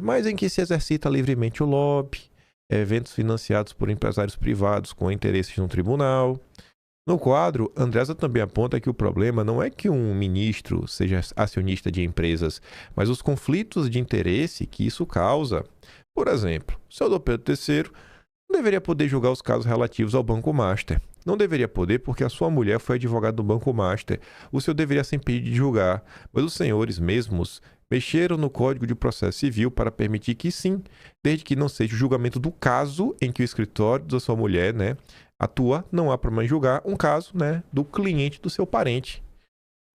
mas em que se exercita livremente o lobby, eventos financiados por empresários privados com interesses no tribunal. No quadro, Andreasa também aponta que o problema não é que um ministro seja acionista de empresas, mas os conflitos de interesse que isso causa. Por exemplo, o seu Dom Pedro III não deveria poder julgar os casos relativos ao Banco Master. Não deveria poder porque a sua mulher foi advogada do Banco Master. O senhor deveria ser impedido de julgar. Mas os senhores mesmos mexeram no Código de Processo Civil para permitir que sim, desde que não seja o julgamento do caso em que o escritório da sua mulher, atua, não há problema em julgar um caso, do cliente do seu parente.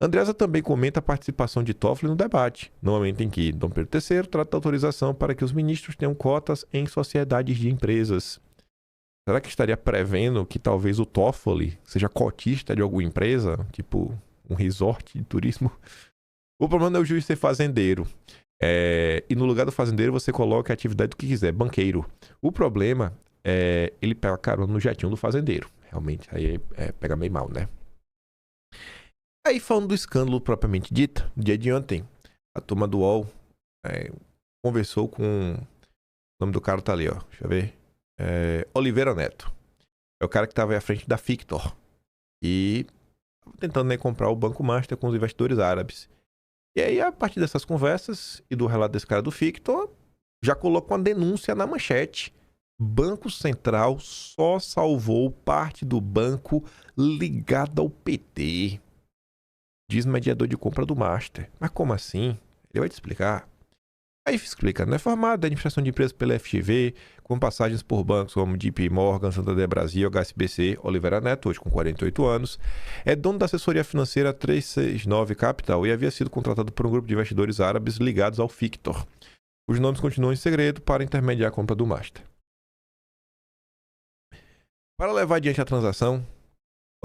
Andreasa também comenta a participação de Toffoli no debate, no momento em que Dom Pedro III trata da autorização para que os ministros tenham cotas em sociedades de empresas. Será que estaria prevendo que talvez o Toffoli seja cotista de alguma empresa, tipo um resort de turismo? O problema não é o juiz ser fazendeiro. E no lugar do fazendeiro você coloca a atividade do que quiser, banqueiro. O problema é ele pega carona no jetinho do fazendeiro. Realmente, aí pega meio mal, né? Aí falando do escândalo propriamente dito, no dia de ontem, a turma do UOL conversou com... O nome do cara tá ali, ó. Deixa eu ver. Oliveira Neto. É o cara que estava à frente da Fictor. E tentando comprar o Banco Master com os investidores árabes. E aí, a partir dessas conversas e do relato desse cara do Fictor, já colocou uma denúncia na manchete. Banco Central só salvou parte do banco ligado ao PT. Diz mediador de compra do Master. Mas como assim? Ele vai te explicar. Aí explica, é formado da administração de empresas pela FGV, com passagens por bancos como JP Morgan, Santander Brasil, HSBC. Oliveira Neto, hoje com 48 anos, é dono da assessoria financeira 369 Capital e havia sido contratado por um grupo de investidores árabes ligados ao Fictor. Os nomes continuam em segredo para intermediar a compra do Master. Para levar adiante a transação,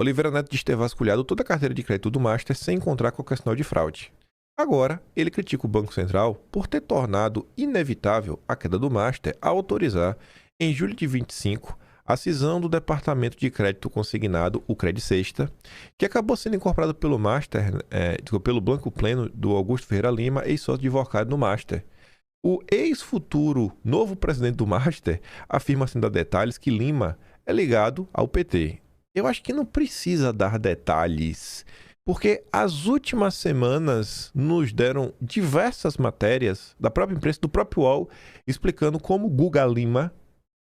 Oliveira Neto diz ter vasculhado toda a carteira de crédito do Master sem encontrar qualquer sinal de fraude. Agora, ele critica o Banco Central por ter tornado inevitável a queda do Master ao autorizar, em julho de 25, a cisão do Departamento de Crédito Consignado, o Credicesta, que acabou sendo incorporado pelo pelo Banco Pleno do Augusto Ferreira Lima, ex-sócio advogado no Master. O ex-futuro novo presidente do Master afirma, sem dar detalhes, que Lima é ligado ao PT. Eu acho que não precisa dar detalhes, porque as últimas semanas nos deram diversas matérias da própria imprensa, do próprio UOL, explicando como Guga Lima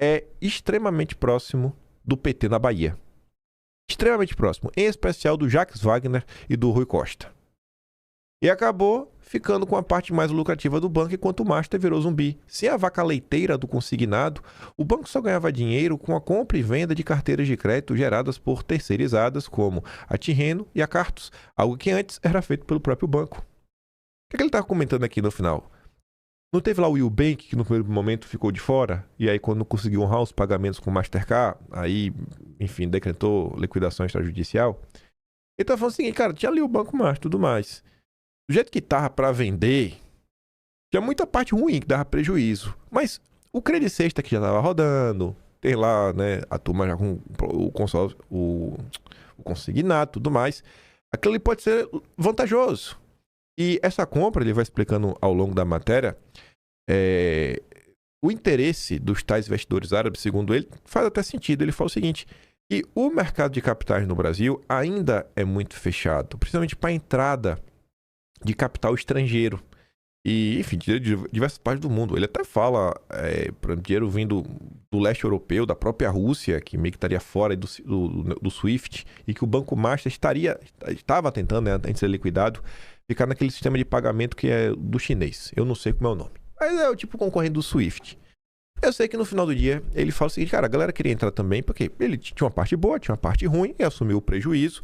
é extremamente próximo do PT na Bahia. Extremamente próximo, em especial do Jacques Wagner e do Rui Costa. E acabou ficando com a parte mais lucrativa do banco, enquanto o Master virou zumbi. Sem a vaca leiteira do consignado, o banco só ganhava dinheiro com a compra e venda de carteiras de crédito geradas por terceirizadas, como a Tirreno e a Cartus, algo que antes era feito pelo próprio banco. O que é que ele estava comentando aqui no final? Não teve lá o Eubank, que no primeiro momento ficou de fora, e aí quando não conseguiu honrar os pagamentos com o Mastercard, aí, enfim, decretou liquidação extrajudicial. Ele tá falando o seguinte, cara, tinha ali o Banco Master e tudo mais. Do jeito que tava para vender, tinha muita parte ruim que dava prejuízo. Mas o Credit Sexta que já tava rodando, tem lá, né, a turma já com o consórcio, o consignado e tudo mais, aquilo ali pode ser vantajoso. E essa compra, ele vai explicando ao longo da matéria, o interesse dos tais investidores árabes, segundo ele, faz até sentido. Ele fala o seguinte, que o mercado de capitais no Brasil ainda é muito fechado, principalmente para a entrada de capital estrangeiro. E, enfim, de diversas partes do mundo. Ele até fala, dinheiro vindo do leste europeu, da própria Rússia, que meio que estaria fora do SWIFT, e que o Banco Master estava tentando, né, antes de ser liquidado, ficar naquele sistema de pagamento que é do chinês. Eu não sei como é o nome. Mas é o tipo concorrente do SWIFT. Eu sei que no final do dia ele fala o seguinte, cara, a galera queria entrar também, porque ele tinha uma parte boa, tinha uma parte ruim, e assumiu o prejuízo,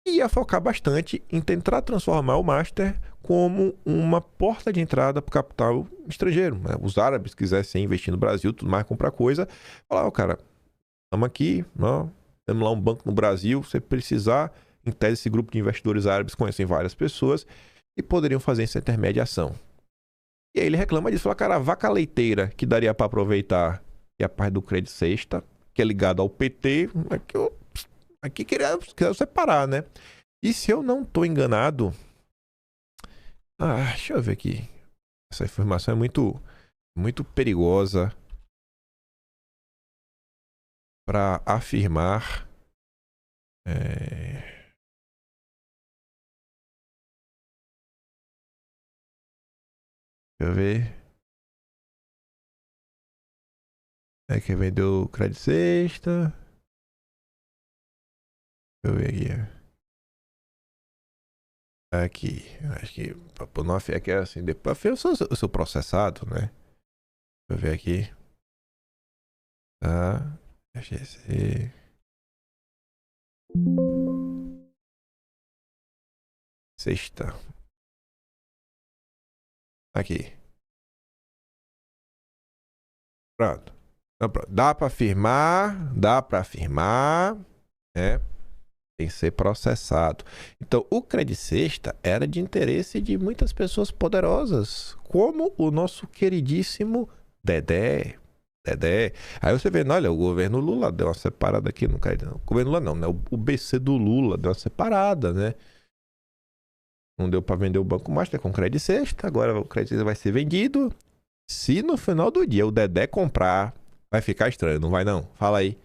e ia focar bastante em tentar transformar o Master como uma porta de entrada para o capital estrangeiro. Né? Os árabes quisessem investir no Brasil, tudo mais, comprar coisa, falar, ó, cara, estamos aqui, temos lá um banco no Brasil, se precisar, em tese esse grupo de investidores árabes conhecem várias pessoas e poderiam fazer essa intermediação. E aí ele reclama disso, fala, cara, a vaca leiteira que daria para aproveitar é a parte do Credit Sexta, que é ligado ao PT, aqui queria separar, né? E se eu não estou enganado, deixa eu ver aqui, essa informação é muito perigosa para afirmar. Deixa eu ver. Que vendeu o Credit Sexta. Deixa eu ver aqui. Acho que para não afirmar que é assim, depois eu sou processado, né? Deixa eu ver aqui. Tá. FGC. Sexta. Aqui. Pronto. Dá para afirmar, né? Tem que ser processado. Então, o Credit Sexta era de interesse de muitas pessoas poderosas, como o nosso queridíssimo Dedé. Aí você vê, olha, o governo Lula deu uma separada aqui, não cai não. O governo Lula não, né? O BC do Lula deu uma separada, né? Não deu para vender o Banco Master com Credit Sexta, agora o Credit Sexta vai ser vendido. Se no final do dia o Dedé comprar, vai ficar estranho, não vai não? Fala aí.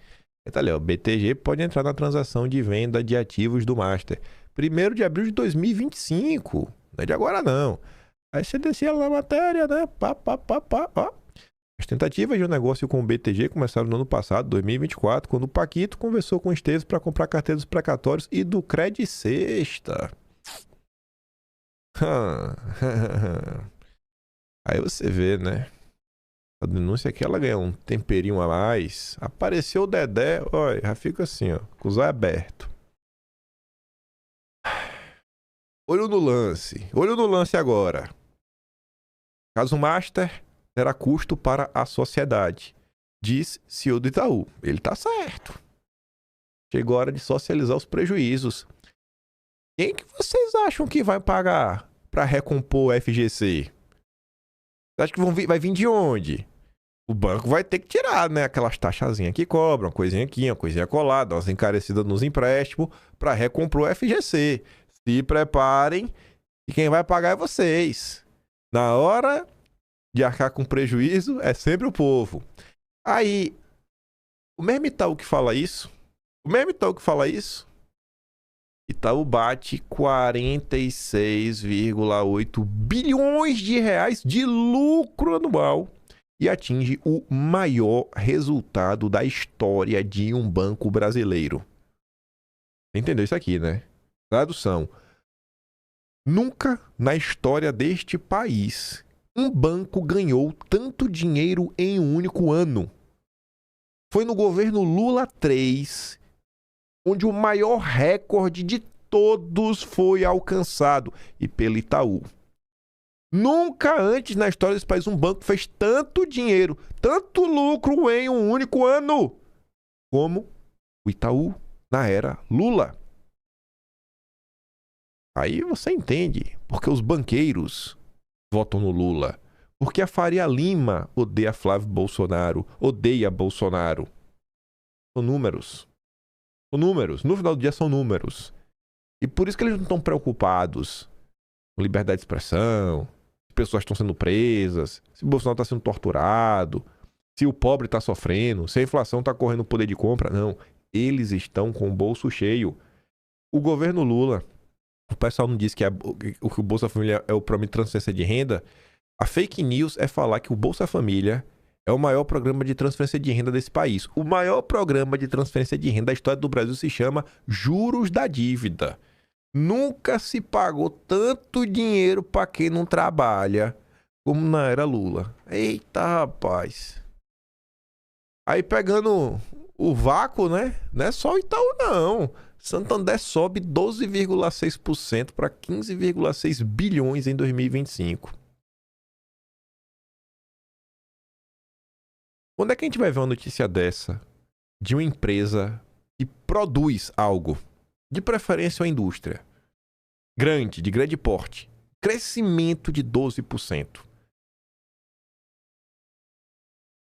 Tá ali, ó, BTG pode entrar na transação de venda de ativos do Master. 1º de abril de 2025. Não é de agora, não. Aí você descia lá na matéria, né? Ó. As tentativas de um negócio com o BTG começaram no ano passado, 2024, quando o Paquito conversou com o Esteves para comprar carteiras dos precatórios e do Credit Sexta. Aí você vê, né? A denúncia aqui, ela ganhou um temperinho a mais. Apareceu o Dedé, olha, já fica assim, ó, com os olhos abertos. Olho no lance agora. Caso Master terá custo para a sociedade, diz CEO do Itaú. Ele tá certo. Chegou a hora de socializar os prejuízos. Quem que vocês acham que vai pagar para recompor o FGC? Você acha que vai vir de onde? O banco vai ter que tirar, né? Aquelas taxazinhas que cobram, uma coisinha aqui, uma coisinha colada, umas encarecidas nos empréstimos para recompor o FGC. Se preparem e quem vai pagar é vocês. Na hora de arcar com prejuízo, é sempre o povo. Aí, o mesmo Itaú que fala isso, Itaú bate 46,8 bilhões de reais de lucro anual e atinge o maior resultado da história de um banco brasileiro. Entendeu isso aqui, né? Tradução. Nunca na história deste país um banco ganhou tanto dinheiro em um único ano. Foi no governo Lula 3, onde o maior recorde de todos foi alcançado, e pelo Itaú. Nunca antes na história desse país um banco fez tanto dinheiro, tanto lucro em um único ano, como o Itaú na era Lula. Aí você entende porque os banqueiros votam no Lula. Porque a Faria Lima odeia Flávio Bolsonaro, odeia Bolsonaro. São números. São números. No final do dia são números. E por isso que eles não estão preocupados com liberdade de expressão, se pessoas estão sendo presas, se Bolsonaro está sendo torturado, se o pobre está sofrendo, se a inflação está correndo o poder de compra. Não. Eles estão com o bolso cheio. O governo Lula, o pessoal não diz que o Bolsa Família é o programa de transferência de renda. A fake news é falar que o Bolsa Família é o maior programa de transferência de renda desse país. O maior programa de transferência de renda da história do Brasil se chama Juros da Dívida. Nunca se pagou tanto dinheiro para quem não trabalha como na era Lula. Eita, rapaz. Aí pegando o vácuo, né? Não é só o Itaú, não. Santander sobe 12,6% para 15,6 bilhões em 2025. Quando é que a gente vai ver uma notícia dessa de uma empresa que produz algo, de preferência uma indústria grande, de grande porte, crescimento de 12%?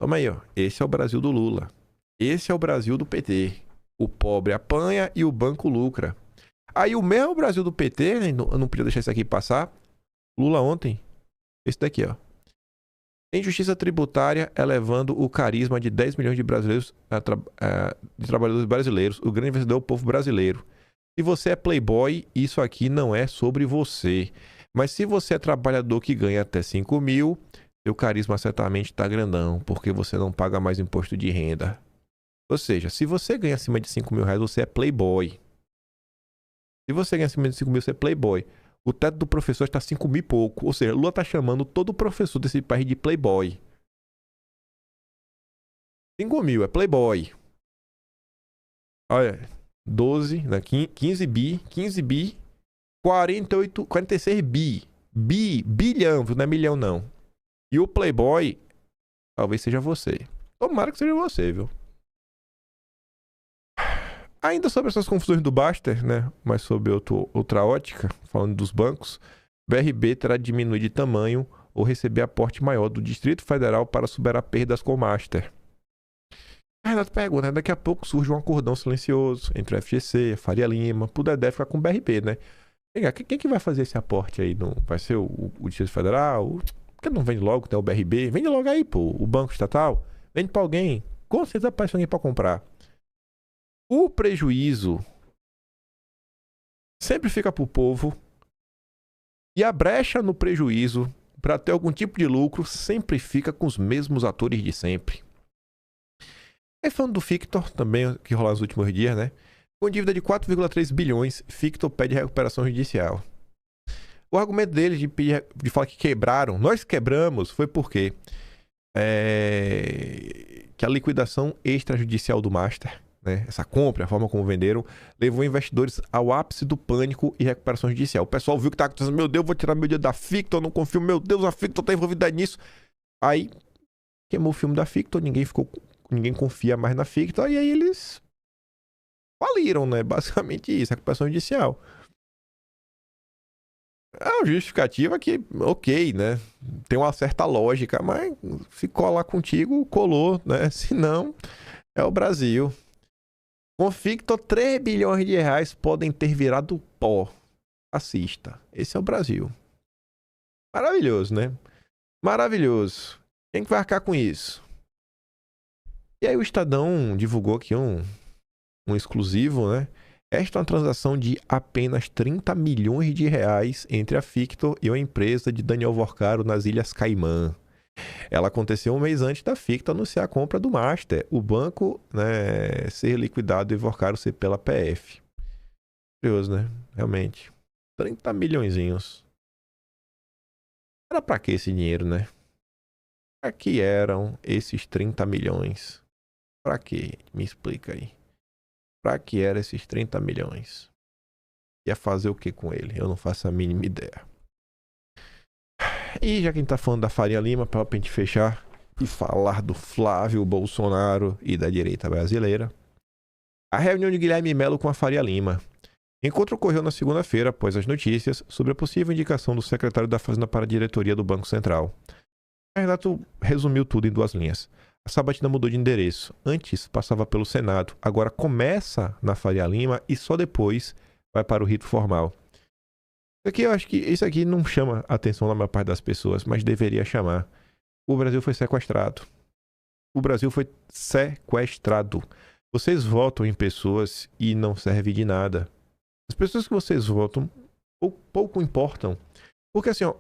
Toma aí, ó. Esse é o Brasil do Lula. Esse é o Brasil do PT. O pobre apanha e o banco lucra. Aí o mesmo Brasil do PT, né? Eu não podia deixar isso aqui passar. Lula ontem, esse daqui, ó. Injustiça tributária elevando o carisma de 10 milhões de brasileiros, de trabalhadores brasileiros. O grande vencedor é o povo brasileiro. Se você é playboy, isso aqui não é sobre você. Mas se você é trabalhador que ganha até 5 mil, seu carisma certamente está grandão, porque você não paga mais imposto de renda. Ou seja, se você ganha acima de 5 mil reais, você é playboy. Se você ganha acima de 5 mil, você é playboy. O teto do professor está 5 mil e pouco. Ou seja, Lula está chamando todo professor desse país de playboy. 5 mil é playboy. Olha, 12, né, 15 bi, 46 bi. Bilhão, não é milhão não. E o playboy, talvez seja você. Tomara que seja você, viu? Ainda sobre essas confusões do Baster, né? Mas sobre outra ótica, falando dos bancos, BRB terá de diminuir de tamanho ou receber aporte maior do Distrito Federal para superar perdas com o Master. A Renata pergunta, né? Daqui a pouco surge um acordão silencioso entre o FGC, a Faria Lima, pro Dedé ficar com o BRB, né? Quem que vai fazer esse aporte aí? Vai ser o Distrito Federal? Por que não vende logo, tem o BRB? Vende logo aí, pô, o Banco Estatal. Vende pra alguém. Com certeza aparece alguém pra comprar. O prejuízo sempre fica pro povo. E a brecha no prejuízo para ter algum tipo de lucro sempre fica com os mesmos atores de sempre. Aí falando do Fictor, também, que rolou nos últimos dias, né? Com dívida de 4,3 bilhões, Fictor pede recuperação judicial. O argumento deles de falar que quebraram, nós quebramos, foi porque que a liquidação extrajudicial do Master, né, essa compra, a forma como venderam, levou investidores ao ápice do pânico e recuperação judicial. O pessoal viu que tá acontecendo, meu Deus, vou tirar meu dinheiro da Fictor, não confio, meu Deus, a Fictor tá envolvida nisso. Aí queimou o filme da Fictor, ninguém confia mais na Fictor, e aí eles faliram, né? Basicamente isso, recuperação judicial. É uma justificativa que, ok, né? Tem uma certa lógica, mas se colar contigo, colou, né? Se não, é o Brasil. Com Fictor, 3 bilhões de reais podem ter virado pó. Assista. Esse é o Brasil. Maravilhoso, né? Maravilhoso. Quem que vai arcar com isso? E aí o Estadão divulgou aqui um exclusivo, né? Esta é uma transação de apenas 30 milhões de reais entre a Fictor e uma empresa de Daniel Vorcaro nas Ilhas Caimã. Ela aconteceu um mês antes da Fictor anunciar a compra do Master, o banco, né, ser liquidado e Vorcaro ser pela PF. Curioso, né? Realmente. 30 milhõezinhos. Era pra que esse dinheiro, né? Pra que eram esses 30 milhões? Pra que? Me explica aí. Pra que eram esses 30 milhões? Ia fazer o que com ele? Eu não faço a mínima ideia. E já que a gente tá falando da Faria Lima, pra gente fechar e falar do Flávio Bolsonaro e da direita brasileira. A reunião de Guilherme Melo com a Faria Lima. O encontro ocorreu na segunda-feira, após as notícias sobre a possível indicação do secretário da Fazenda para a diretoria do Banco Central. O Renato resumiu tudo em 2 linhas. A sabatina mudou de endereço. Antes passava pelo Senado, agora começa na Faria Lima e só depois vai para o rito formal. Eu acho que isso aqui não chama a atenção da maior parte das pessoas, mas deveria chamar. O Brasil foi sequestrado. O Brasil foi sequestrado. Vocês votam em pessoas e não serve de nada. As pessoas que vocês votam pouco importam. Porque assim, ó,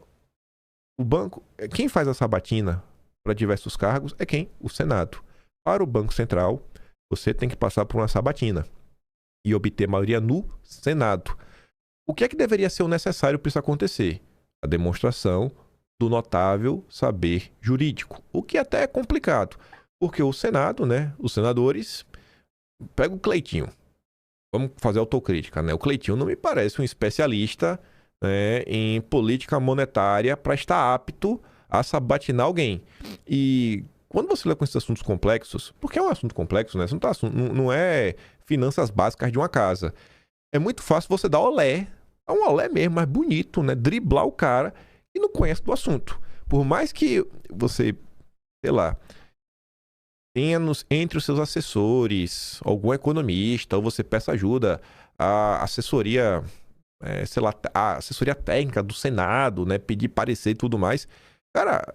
o banco, quem faz a sabatina para diversos cargos é quem? O Senado. Para o Banco Central, você tem que passar por uma sabatina e obter maioria no Senado. O que é que deveria ser o necessário para isso acontecer? A demonstração do notável saber jurídico. O que até é complicado, porque o Senado, né, os senadores, pega o Cleitinho. Vamos fazer autocrítica, né? O Cleitinho não me parece um especialista, né, em política monetária para estar apto a sabatinar alguém. E quando você lê com esses assuntos complexos, porque é um assunto complexo, né? Não é finanças básicas de uma casa. É muito fácil você dar olé, um olé mesmo, mas bonito, né? Driblar o cara e não conhece do assunto. Por mais que você, sei lá, tenha entre os seus assessores algum economista, ou você peça ajuda à assessoria, sei lá, a assessoria técnica do Senado, né? Pedir parecer e tudo mais. Cara,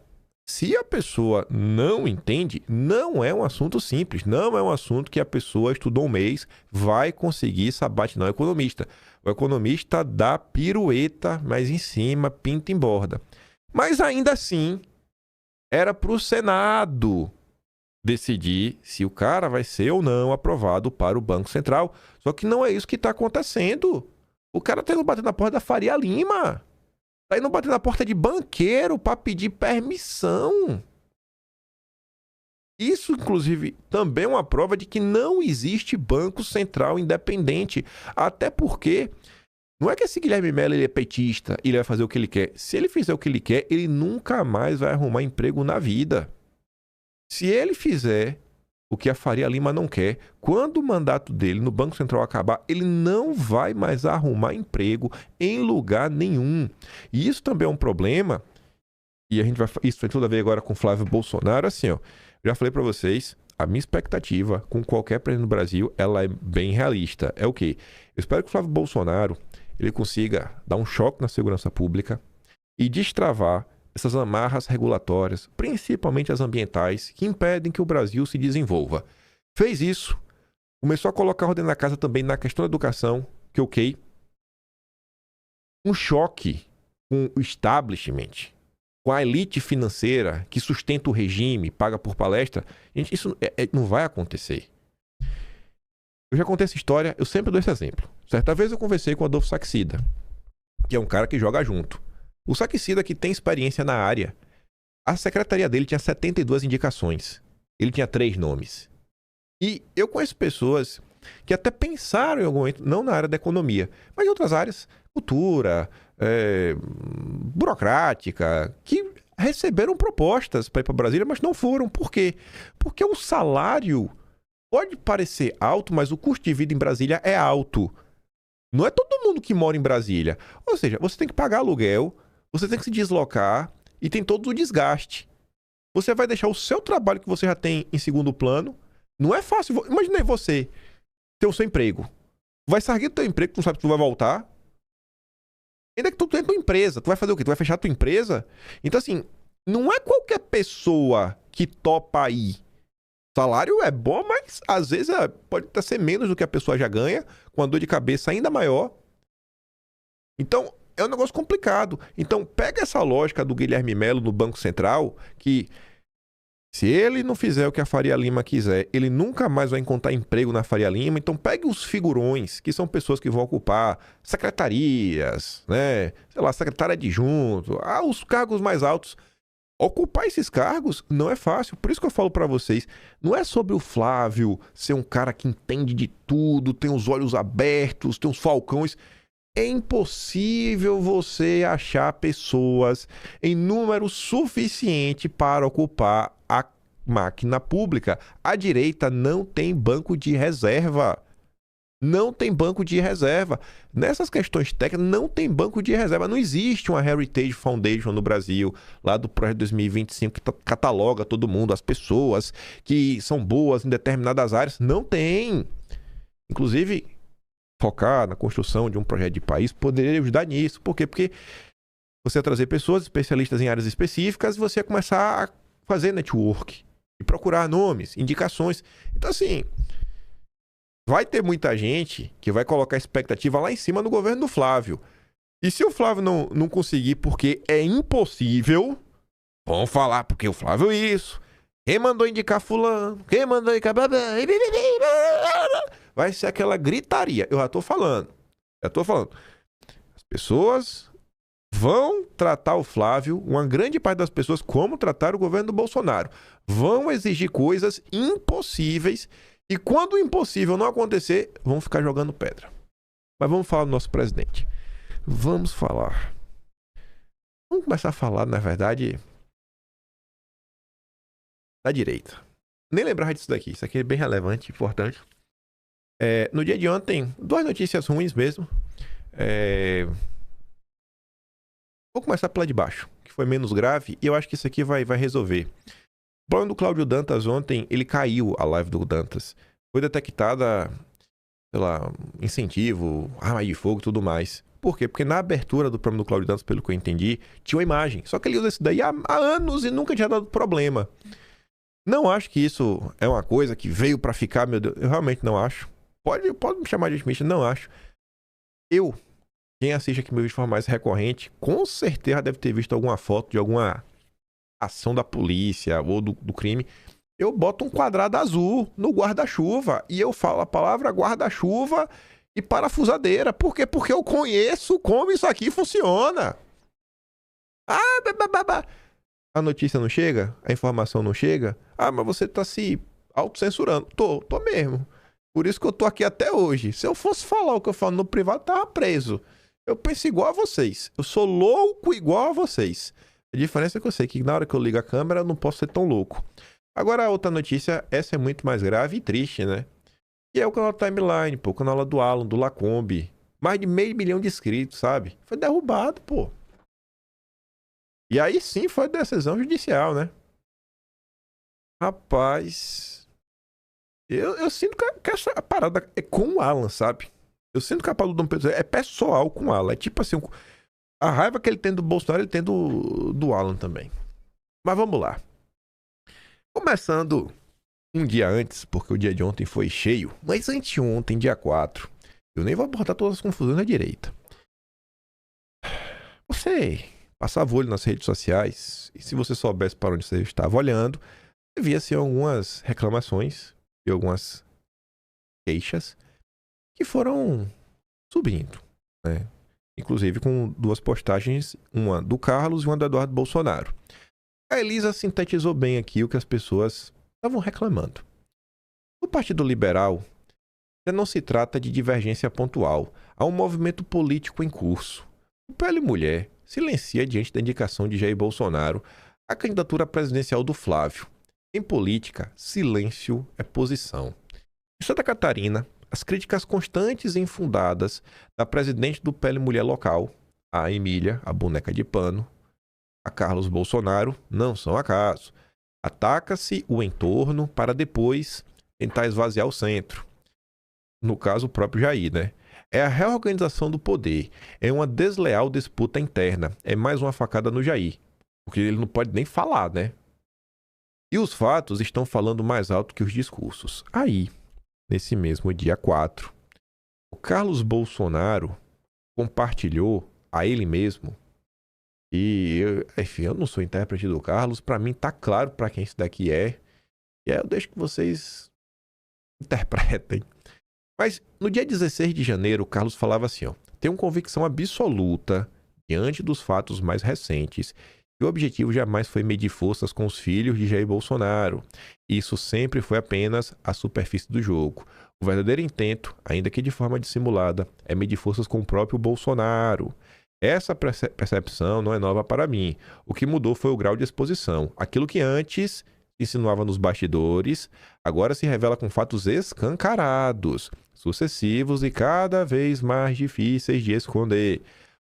se a pessoa não entende, não é um assunto simples, não é um assunto que a pessoa estudou um mês, vai conseguir sabatinar o economista. O economista dá pirueta, mas em cima, pinta em borda. Mas ainda assim, era para o Senado decidir se o cara vai ser ou não aprovado para o Banco Central. Só que não é isso que está acontecendo. O cara está indo bater na porta da Faria Lima. Tá indo bater na porta de banqueiro para pedir permissão. Isso, inclusive, também é uma prova de que não existe banco central independente. Até porque não é que esse Guilherme Melo ele é petista, ele vai fazer o que ele quer. Se ele fizer o que ele quer, ele nunca mais vai arrumar emprego na vida. Se ele fizer o que a Faria Lima não quer, quando o mandato dele no Banco Central acabar, ele não vai mais arrumar emprego em lugar nenhum. E isso também é um problema, e isso tem tudo a ver agora com Flávio Bolsonaro, assim, ó. Já falei para vocês, a minha expectativa com qualquer presidente do Brasil, ela é bem realista. É o quê? Eu espero que o Flávio Bolsonaro, ele consiga dar um choque na segurança pública e destravar essas amarras regulatórias, principalmente as ambientais, que impedem que o Brasil se desenvolva. Fez isso, começou a colocar ordem na casa também na questão da educação, que ok. Um choque com o establishment, com a elite financeira que sustenta o regime, paga por palestra. Gente, isso não vai acontecer. Eu já contei essa história, eu sempre dou esse exemplo. Certa vez eu conversei com o Adolfo Saxida, que é um cara que joga junto. O Saxida, que tem experiência na área, a secretaria dele tinha 72 indicações. Ele tinha 3 nomes. E eu conheço pessoas que até pensaram em algum momento, não na área da economia, mas em outras áreas, cultura, burocrática, que receberam propostas para ir para Brasília, mas não foram. Por quê? Porque o salário pode parecer alto, mas o custo de vida em Brasília é alto. Não é todo mundo que mora em Brasília. Ou seja, você tem que pagar aluguel, você tem que se deslocar e tem todo o desgaste. Você vai deixar o seu trabalho que você já tem em segundo plano. Não é fácil. Imagina você ter o seu emprego. Vai sair do teu emprego, tu não sabe se tu vai voltar. Ainda que tu tenha tua empresa. Tu vai fazer o quê? Tu vai fechar tua empresa? Então, assim, não é qualquer pessoa que topa ir. O salário é bom, mas às vezes pode até ser menos do que a pessoa já ganha, com a dor de cabeça ainda maior. Então, é um negócio complicado. Então, pega essa lógica do Guilherme Melo no Banco Central, que Se ele não fizer o que a Faria Lima quiser, ele nunca mais vai encontrar emprego na Faria Lima. Então pegue os figurões, que são pessoas que vão ocupar secretarias, né? Sei lá, secretário adjunto, os cargos mais altos. Ocupar esses cargos não é fácil. Por isso que eu falo pra vocês, não é sobre o Flávio ser um cara que entende de tudo, tem os olhos abertos, tem os falcões. É impossível você achar pessoas em número suficiente para ocupar a máquina pública. A direita não tem banco de reserva. Não tem banco de reserva. Nessas questões técnicas, não tem banco de reserva. Não existe uma Heritage Foundation no Brasil, lá do Projeto 2025, que cataloga todo mundo, as pessoas que são boas em determinadas áreas. Não tem. Inclusive, focar na construção de um projeto de país poderia ajudar nisso. Por quê? Porque você ia trazer pessoas especialistas em áreas específicas e você ia começar a fazer network e procurar nomes, indicações. Então, assim, vai ter muita gente que vai colocar expectativa lá em cima no governo do Flávio. E se o Flávio não conseguir porque é impossível, vão falar porque o Flávio isso. Quem mandou indicar fulano? Quem mandou indicar... Vai ser aquela gritaria. Eu já tô falando. As pessoas vão tratar o Flávio, uma grande parte das pessoas, como trataram o governo do Bolsonaro. Vão exigir coisas impossíveis e quando o impossível não acontecer, vão ficar jogando pedra. Mas vamos falar do nosso presidente. Vamos começar a falar, na verdade, da direita. Nem lembrava disso daqui. Isso aqui é bem relevante, importante. No dia de ontem, 2 notícias ruins mesmo. Vou começar pela de baixo, que foi menos grave, e eu acho que isso aqui vai resolver. O plano do Cláudio Dantas ontem, ele caiu a live do Dantas. Foi detectada, sei lá, incentivo, arma de fogo e tudo mais. Por quê? Porque na abertura do programa do Cláudio Dantas, pelo que eu entendi, tinha uma imagem. Só que ele usa isso daí há anos e nunca tinha dado problema. Não acho que isso é uma coisa que veio pra ficar, meu Deus. Eu realmente não acho. Pode me chamar de otimista, não acho. Quem assiste aqui meu vídeo de forma mais recorrente, com certeza deve ter visto alguma foto de alguma ação da polícia ou do crime. Eu boto um quadrado azul no guarda-chuva e eu falo a palavra guarda-chuva e parafusadeira. Por quê? Porque eu conheço como isso aqui funciona. A notícia não chega? A informação não chega? Mas você tá se autocensurando. Tô mesmo. Por isso que eu tô aqui até hoje. Se eu fosse falar o que eu falo no privado, tava preso. Eu penso igual a vocês. Eu sou louco igual a vocês. A diferença é que eu sei que na hora que eu ligo a câmera, eu não posso ser tão louco. Agora, a outra notícia, essa é muito mais grave e triste, né? E é o canal Timeline, pô. O canal do Alan, do Lacombe. Mais de 500 mil de inscritos, sabe? Foi derrubado, pô. E aí sim foi decisão judicial, né? Rapaz... Eu sinto que essa parada é com o Alan, sabe? Eu sinto que a parada do Dom Pedro é pessoal com o Alan. É tipo assim, a raiva que ele tem do Bolsonaro, ele tem do Alan também. Mas vamos lá. Começando um dia antes, porque o dia de ontem foi cheio. Mas anteontem, dia 4, eu nem vou abordar todas as confusões da direita. Você passava o olho nas redes sociais, e se você soubesse para onde você estava olhando, você via assim, algumas reclamações e algumas queixas que foram subindo, né? Inclusive com 2 postagens, uma do Carlos e uma do Eduardo Bolsonaro. A Elisa sintetizou bem aqui o que as pessoas estavam reclamando. No Partido Liberal, não se trata de divergência pontual, há um movimento político em curso. O PL Mulher silencia diante da indicação de Jair Bolsonaro a candidatura presidencial do Flávio. Em política, silêncio é posição. Em Santa Catarina, as críticas constantes e infundadas da presidente do PL Mulher local, a Emília, a boneca de pano, a Carlos Bolsonaro, não são acaso. Ataca-se o entorno para depois tentar esvaziar o centro. No caso, o próprio Jair, né? É a reorganização do poder. É uma desleal disputa interna. É mais uma facada no Jair. Porque ele não pode nem falar, né? E os fatos estão falando mais alto que os discursos. Aí, nesse mesmo dia 4, o Carlos Bolsonaro compartilhou a ele mesmo E, enfim, eu não sou intérprete do Carlos. Pra mim tá claro pra quem isso daqui é. E aí eu deixo que vocês interpretem. Mas no dia 16 de janeiro, o Carlos falava assim, ó. Tenho convicção absoluta, diante dos fatos mais recentes, que o objetivo jamais foi medir forças com os filhos de Jair Bolsonaro. Isso sempre foi apenas a superfície do jogo. O verdadeiro intento, ainda que de forma dissimulada, é medir forças com o próprio Bolsonaro. Essa percepção não é nova para mim. O que mudou foi o grau de exposição. Aquilo que antes insinuava nos bastidores, agora se revela com fatos escancarados, sucessivos e cada vez mais difíceis de esconder.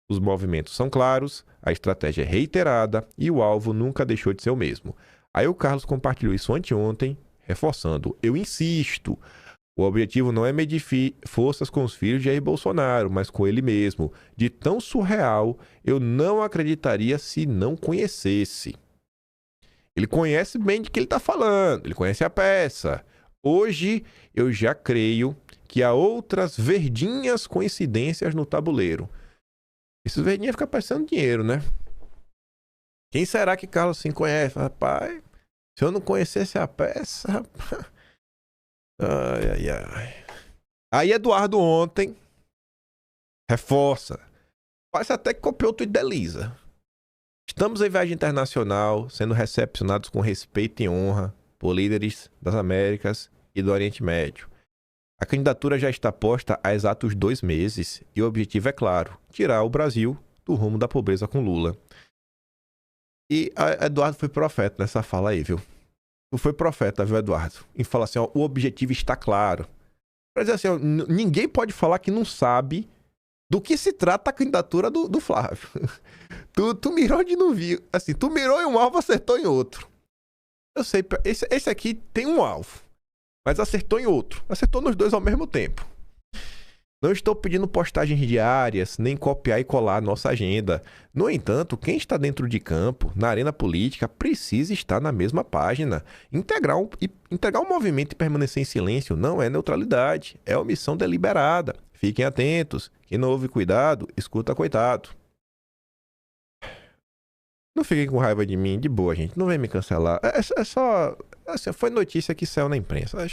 Os movimentos são claros, a estratégia é reiterada e o alvo nunca deixou de ser o mesmo. Aí o Carlos compartilhou isso anteontem, reforçando: eu insisto, o objetivo não é medir forças com os filhos de Jair Bolsonaro, mas com ele mesmo. De tão surreal, eu não acreditaria se não conhecesse. Ele conhece bem de que ele está falando, ele conhece a peça. Hoje, eu já creio que há outras verdinhas coincidências no tabuleiro. Esses verdinhas ficam parecendo dinheiro, né? Quem será que Carlos sim conhece? Rapaz, se eu não conhecesse a peça, rapaz... Ai, ai, ai. Aí Eduardo ontem reforça. Parece até que copiou o tweet da Elisa. Estamos em viagem internacional, sendo recepcionados com respeito e honra por líderes das Américas e do Oriente Médio. A candidatura já está posta há exatos 2 meses e o objetivo é claro: tirar o Brasil do rumo da pobreza com Lula. E Eduardo foi profeta nessa fala aí, viu? Tu foi profeta, viu, Eduardo? Em falar assim, ó, o objetivo está claro. Pra dizer assim, ó, ninguém pode falar que não sabe do que se trata a candidatura do Flávio. Tu mirou de não viu. Assim, tu mirou em um alvo, acertou em outro. Eu sei, esse aqui tem um alvo, mas acertou em outro. Acertou nos dois ao mesmo tempo. Não estou pedindo postagens diárias, nem copiar e colar a nossa agenda. No entanto, quem está dentro de campo, na arena política, precisa estar na mesma página. Integrar um movimento e permanecer em silêncio não é neutralidade, é omissão deliberada. Fiquem atentos. Quem não ouve cuidado, escuta coitado. Não fiquem com raiva de mim, de boa, gente. Não vem me cancelar. É só... Assim, foi notícia que saiu na imprensa.